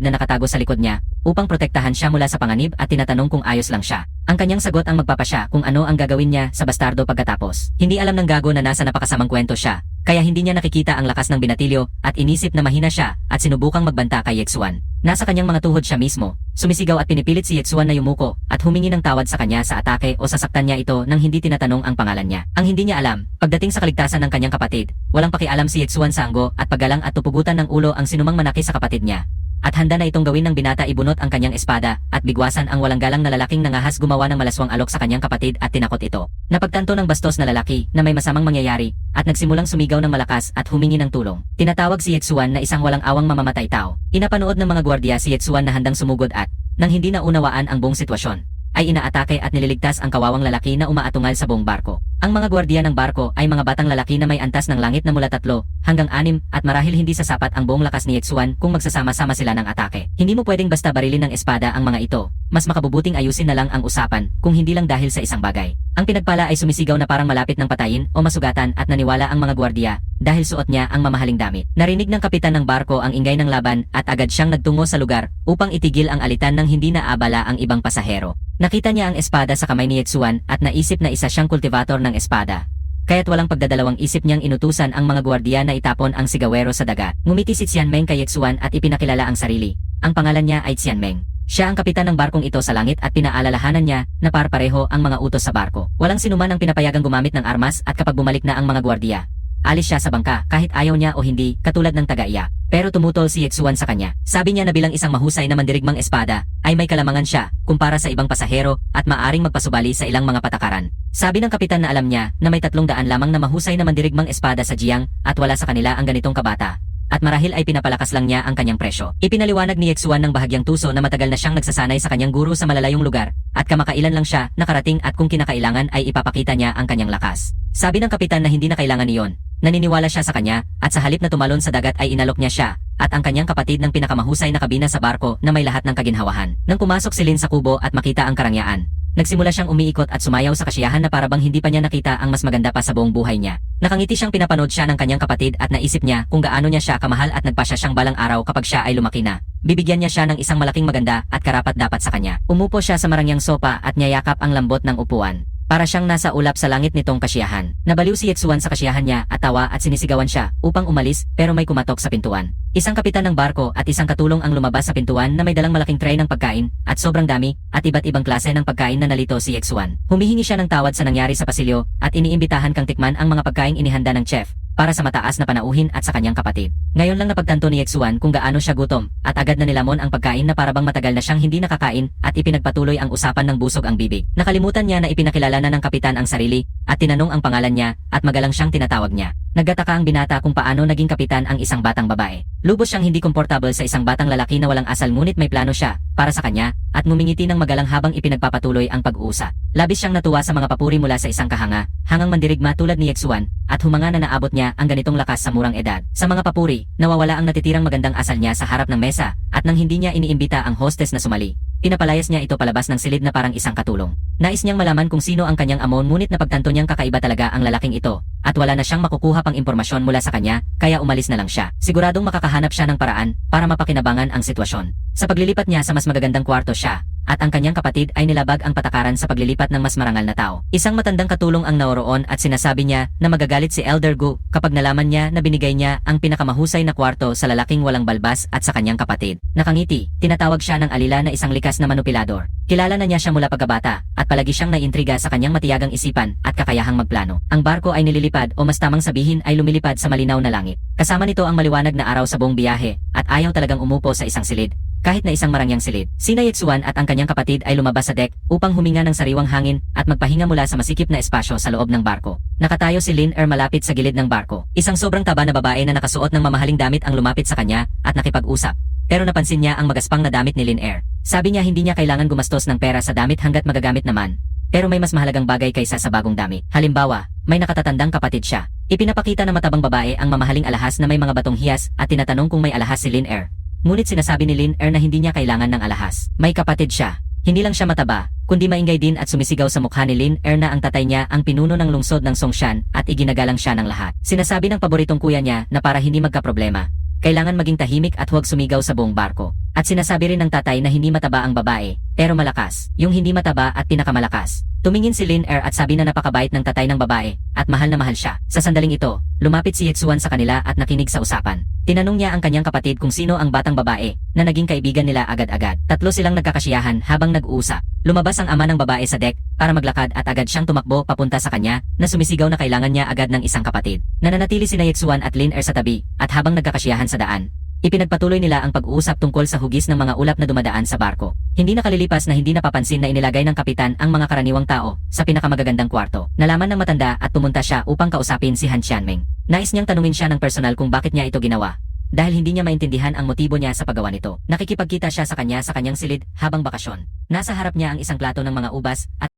na nakatago sa likod niya upang protektahan siya mula sa panganib at tinatanong kung ayos lang siya. Ang kanyang sagot ang magpapasya kung ano ang gagawin niya sa bastardo pagkatapos. Hindi alam ng gago na nasa napakasamang kwento siya, kaya hindi niya nakikita ang lakas ng binatilyo at inisip na mahina siya at sinubukang magbanta kay Yetsuan. Nasa kanyang mga tuhod siya mismo, sumisigaw at pinipilit si Yetsuan na yumuko at humingi ng tawad sa kanya sa atake o sasaktan niya ito nang hindi tinatanong ang pangalan niya. Ang hindi niya alam, pagdating sa kaligtasan ng kanyang kapatid, walang pakialam si Yetsuan sa anggo at paggalang at tupugutan ng ulo ang sinumang manaki sa kapatid niya. At handa na itong gawin ng binata ibunot ang kanyang espada at bigwasan ang walang galang na lalaking nangahas gumawa ng malaswang alok sa kanyang kapatid at tinakot ito. Napagtanto ng bastos na lalaki na may masamang mangyayari at nagsimulang sumigaw ng malakas at humingi ng tulong. Tinatawag si Yetsuan na isang walang awang mamamatay tao. Inapanood ng mga gwardiya si Yetsuan na handang sumugod at, nang hindi na unawaan ang buong sitwasyon, ay inaatake at nililigtas ang kawawang lalaki na umaatungal sa buong barko. Ang mga gwardiya ng barko ay mga batang lalaki na may antas ng langit na mula 3 hanggang 6 at marahil hindi sasapat ang buong lakas ni Yetsuan kung magsasama-sama sila ng atake. Hindi mo pwedeng basta barilin ng espada ang mga ito. Mas makabubuting ayusin na lang ang usapan kung hindi lang dahil sa isang bagay. Ang pinagpala ay sumisigaw na parang malapit ng patayin o masugatan at naniwala ang mga gwardiya dahil suot niya ang mamahaling damit. Narinig ng kapitan ng barko ang ingay ng laban at agad siyang nagtungo sa lugar upang itigil ang alitan nang hindi naabala ang ibang pasahero. Nakita niya ang espada sa kamay ni Yetsuan at naisip na isa siyang kultivator ng espada. Kaya't walang pagdadalawang isip niyang inutusan ang mga gwardiya na itapon ang sigawero sa dagat. Ngumiti si Xianmeng kay Yetsuan at ipinakilala ang sarili. Ang pangalan niya ay Xianmeng. Siya ang kapitan ng barkong ito sa langit at pinaalalahanan niya na parpareho ang mga utos sa barko. Walang sinuman ang pinapayagang gumamit ng armas at kapag bumalik na ang mga gwardiya, alis siya sa bangka kahit ayaw niya o hindi, katulad ng taga-iya. Pero tumutol si Yetsuan sa kanya. Sabi niya na bilang isang mahusay na mandirigmang espada, ay may kalamangan siya kumpara sa ibang pasahero at maaring magpasubali sa ilang mga patakaran. Sabi ng kapitan na alam niya na may 300 lamang na mahusay na mandirigmang espada sa Jiang at wala sa kanila ang ganitong kabata. At marahil ay pinapalakas lang niya ang kanyang presyo. Ipinaliwanag ni Yetsuan ng bahagyang tuso na matagal na siyang nagsasanay sa kanyang guro sa malalayong lugar at kamakailan lang siya nakarating at kung kinakailangan ay ipapakita niya ang kanyang lakas. Sabi ng kapitan na hindi na kailangan niyon. Naniniwala siya sa kanya at sa halip na tumalon sa dagat ay inalok niya siya at ang kanyang kapatid ng pinakamahusay na kabina sa barko na may lahat ng kaginhawahan. Nang pumasok si Lin sa kubo at makita ang karangyaan, nagsimula siyang umiikot at sumayaw sa kasiyahan na parabang hindi pa niya nakita ang mas maganda pa sa buong buhay niya. Nakangiti siyang pinapanood siya ng kanyang kapatid at naisip niya kung gaano niya siya kamahal at nagpasya siyang balang araw kapag siya ay lumaki na. Bibigyan niya siya ng isang malaking maganda at karapat-dapat sa kanya. Umupo siya sa marangyang sopa at niyayakap ang lambot ng upuan. Para siyang nasa ulap sa langit nitong kasiyahan. Nabaliw si Yetsuan sa kasiyahan niya at tawa at sinisigawan siya upang umalis pero may kumatok sa pintuan. Isang kapitan ng barko at isang katulong ang lumabas sa pintuan na may dalang malaking tray ng pagkain at sobrang dami at iba't ibang klase ng pagkain na nalito si Yetsuan. Humihingi siya ng tawad sa nangyari sa pasilyo at iniimbitahan kang tikman ang mga pagkaing inihanda ng chef para sa mataas na panauhin at sa kanyang kapatid. Ngayon lang napagtanto ni Yetsuan kung gaano siya gutom at agad na nilamon ang pagkain na parabang matagal na siyang hindi nakakain at ipinagpatuloy ang usapan ng busog ang bibig. Nakalimutan niya na ipinakilala na ng kapitan ang sarili at tinanong ang pangalan niya at magalang siyang tinatawag niya. Nagtataka ang binata kung paano naging kapitan ang isang batang babae. Lubos siyang hindi komportable sa isang batang lalaki na walang asal ngunit may plano siya para sa kanya at ngumingiti ng magalang habang ipinagpapatuloy ang pag-uusap. Labis siyang natuwa sa mga papuri mula sa isang hangang mandirigma tulad ni Yetsuan at humanga na naabot niya ang ganitong lakas sa murang edad. Sa mga papuri, nawawala ang natitirang magandang asal niya sa harap ng mesa at nang hindi niya iniimbita ang hostess na sumali, pinapalayas niya ito palabas ng silid na parang isang katulong. Nais niyang malaman kung sino ang kanyang amon ngunit napagtanto niyang kakaiba talaga ang lalaking ito at wala na siyang makukuha pang impormasyon mula sa kanya kaya umalis na lang siya. Siguradong makakahanap siya ng paraan para mapakinabangan ang sitwasyon. Sa paglilipat niya sa mas magagandang kwarto siya at ang kanyang kapatid ay nilabag ang patakaran sa paglilipat ng mas marangal na tao. Isang matandang katulong ang naoroon at sinasabi niya na magagalit si Elder Gu kapag nalaman niya na binigay niya ang pinakamahusay na kwarto sa lalaking walang balbas at sa kanyang kapatid. Nakangiti, tinatawag siya ng alila na isang likas na manipulador. Kilala na niya siya mula pagkabata at palagi siyang naiintriga sa kanyang matiyagang isipan at kakayahang magplano. Ang barko ay nililipad o mas tamang sabihin ay lumilipad sa malinaw na langit. Kasama nito ang maliwanag na araw sa buong biyahe at ayaw talagang umupo sa isang silid. Kahit na isang marangyang silid. Sina Yetsuan at ang kanyang kapatid ay lumabas sa deck upang huminga ng sariwang hangin at magpahinga mula sa masikip na espasyo sa loob ng barko. Nakatayo si Lin Er malapit sa gilid ng barko. Isang sobrang taba na babae na nakasuot ng mamahaling damit ang lumapit sa kanya at nakipag-usap. Pero napansin niya ang magaspang na damit ni Lin Er. Sabi niya hindi niya kailangan gumastos ng pera sa damit hanggat magagamit naman. Pero may mas mahalagang bagay kaysa sa bagong damit. Halimbawa, may nakatatandang kapatid siya. Ipinapakita ng matabang babae ang mamahaling alahas na may mga batong hiyas at tinatanong kung may alahas si Lin Er. Ngunit sinasabi ni Lin Er na hindi niya kailangan ng alahas. May kapatid siya. Hindi lang siya mataba, kundi maingay din at sumisigaw sa mukha ni Lin Er na ang tatay niya ang pinuno ng lungsod ng Songshan at iginagalang siya ng lahat. Sinasabi ng paboritong kuya niya na para hindi magkaproblema, kailangan maging tahimik at huwag sumigaw sa buong barko. At sinasabi rin ng tatay na hindi mataba ang babae, pero malakas. Yung hindi mataba at pinakamalakas. Tumingin si Lin Er at sabi na napakabait ng tatay ng babae, at mahal na mahal siya. Sa sandaling ito, lumapit si Yetsuan sa kanila at nakinig sa usapan. Tinanong niya ang kanyang kapatid kung sino ang batang babae, na naging kaibigan nila agad-agad. Tatlo silang nagkakasiyahan habang nag-uusap. Lumabas ang ama ng babae sa deck, para maglakad at agad siyang tumakbo papunta sa kanya, na sumisigaw na kailangan niya agad ng isang kapatid. Nananatili sina Yetsuan at Lin Er sa tabi, at habang nagkakasiyahan sa daan, ipinagpatuloy nila ang pag-uusap tungkol sa hugis ng mga ulap na dumadaan sa barko. Hindi nakalilipas na hindi napapansin na inilagay ng kapitan ang mga karaniwang tao sa pinakamagagandang kwarto. Nalaman ng matanda at pumunta siya upang kausapin si Han Xianming. Nais niyang tanungin siya ng personal kung bakit niya ito ginawa. Dahil hindi niya maintindihan ang motibo niya sa paggawa nito. Nakikipagkita siya sa kanyang silid habang bakasyon. Nasa harap niya ang isang plato ng mga ubas at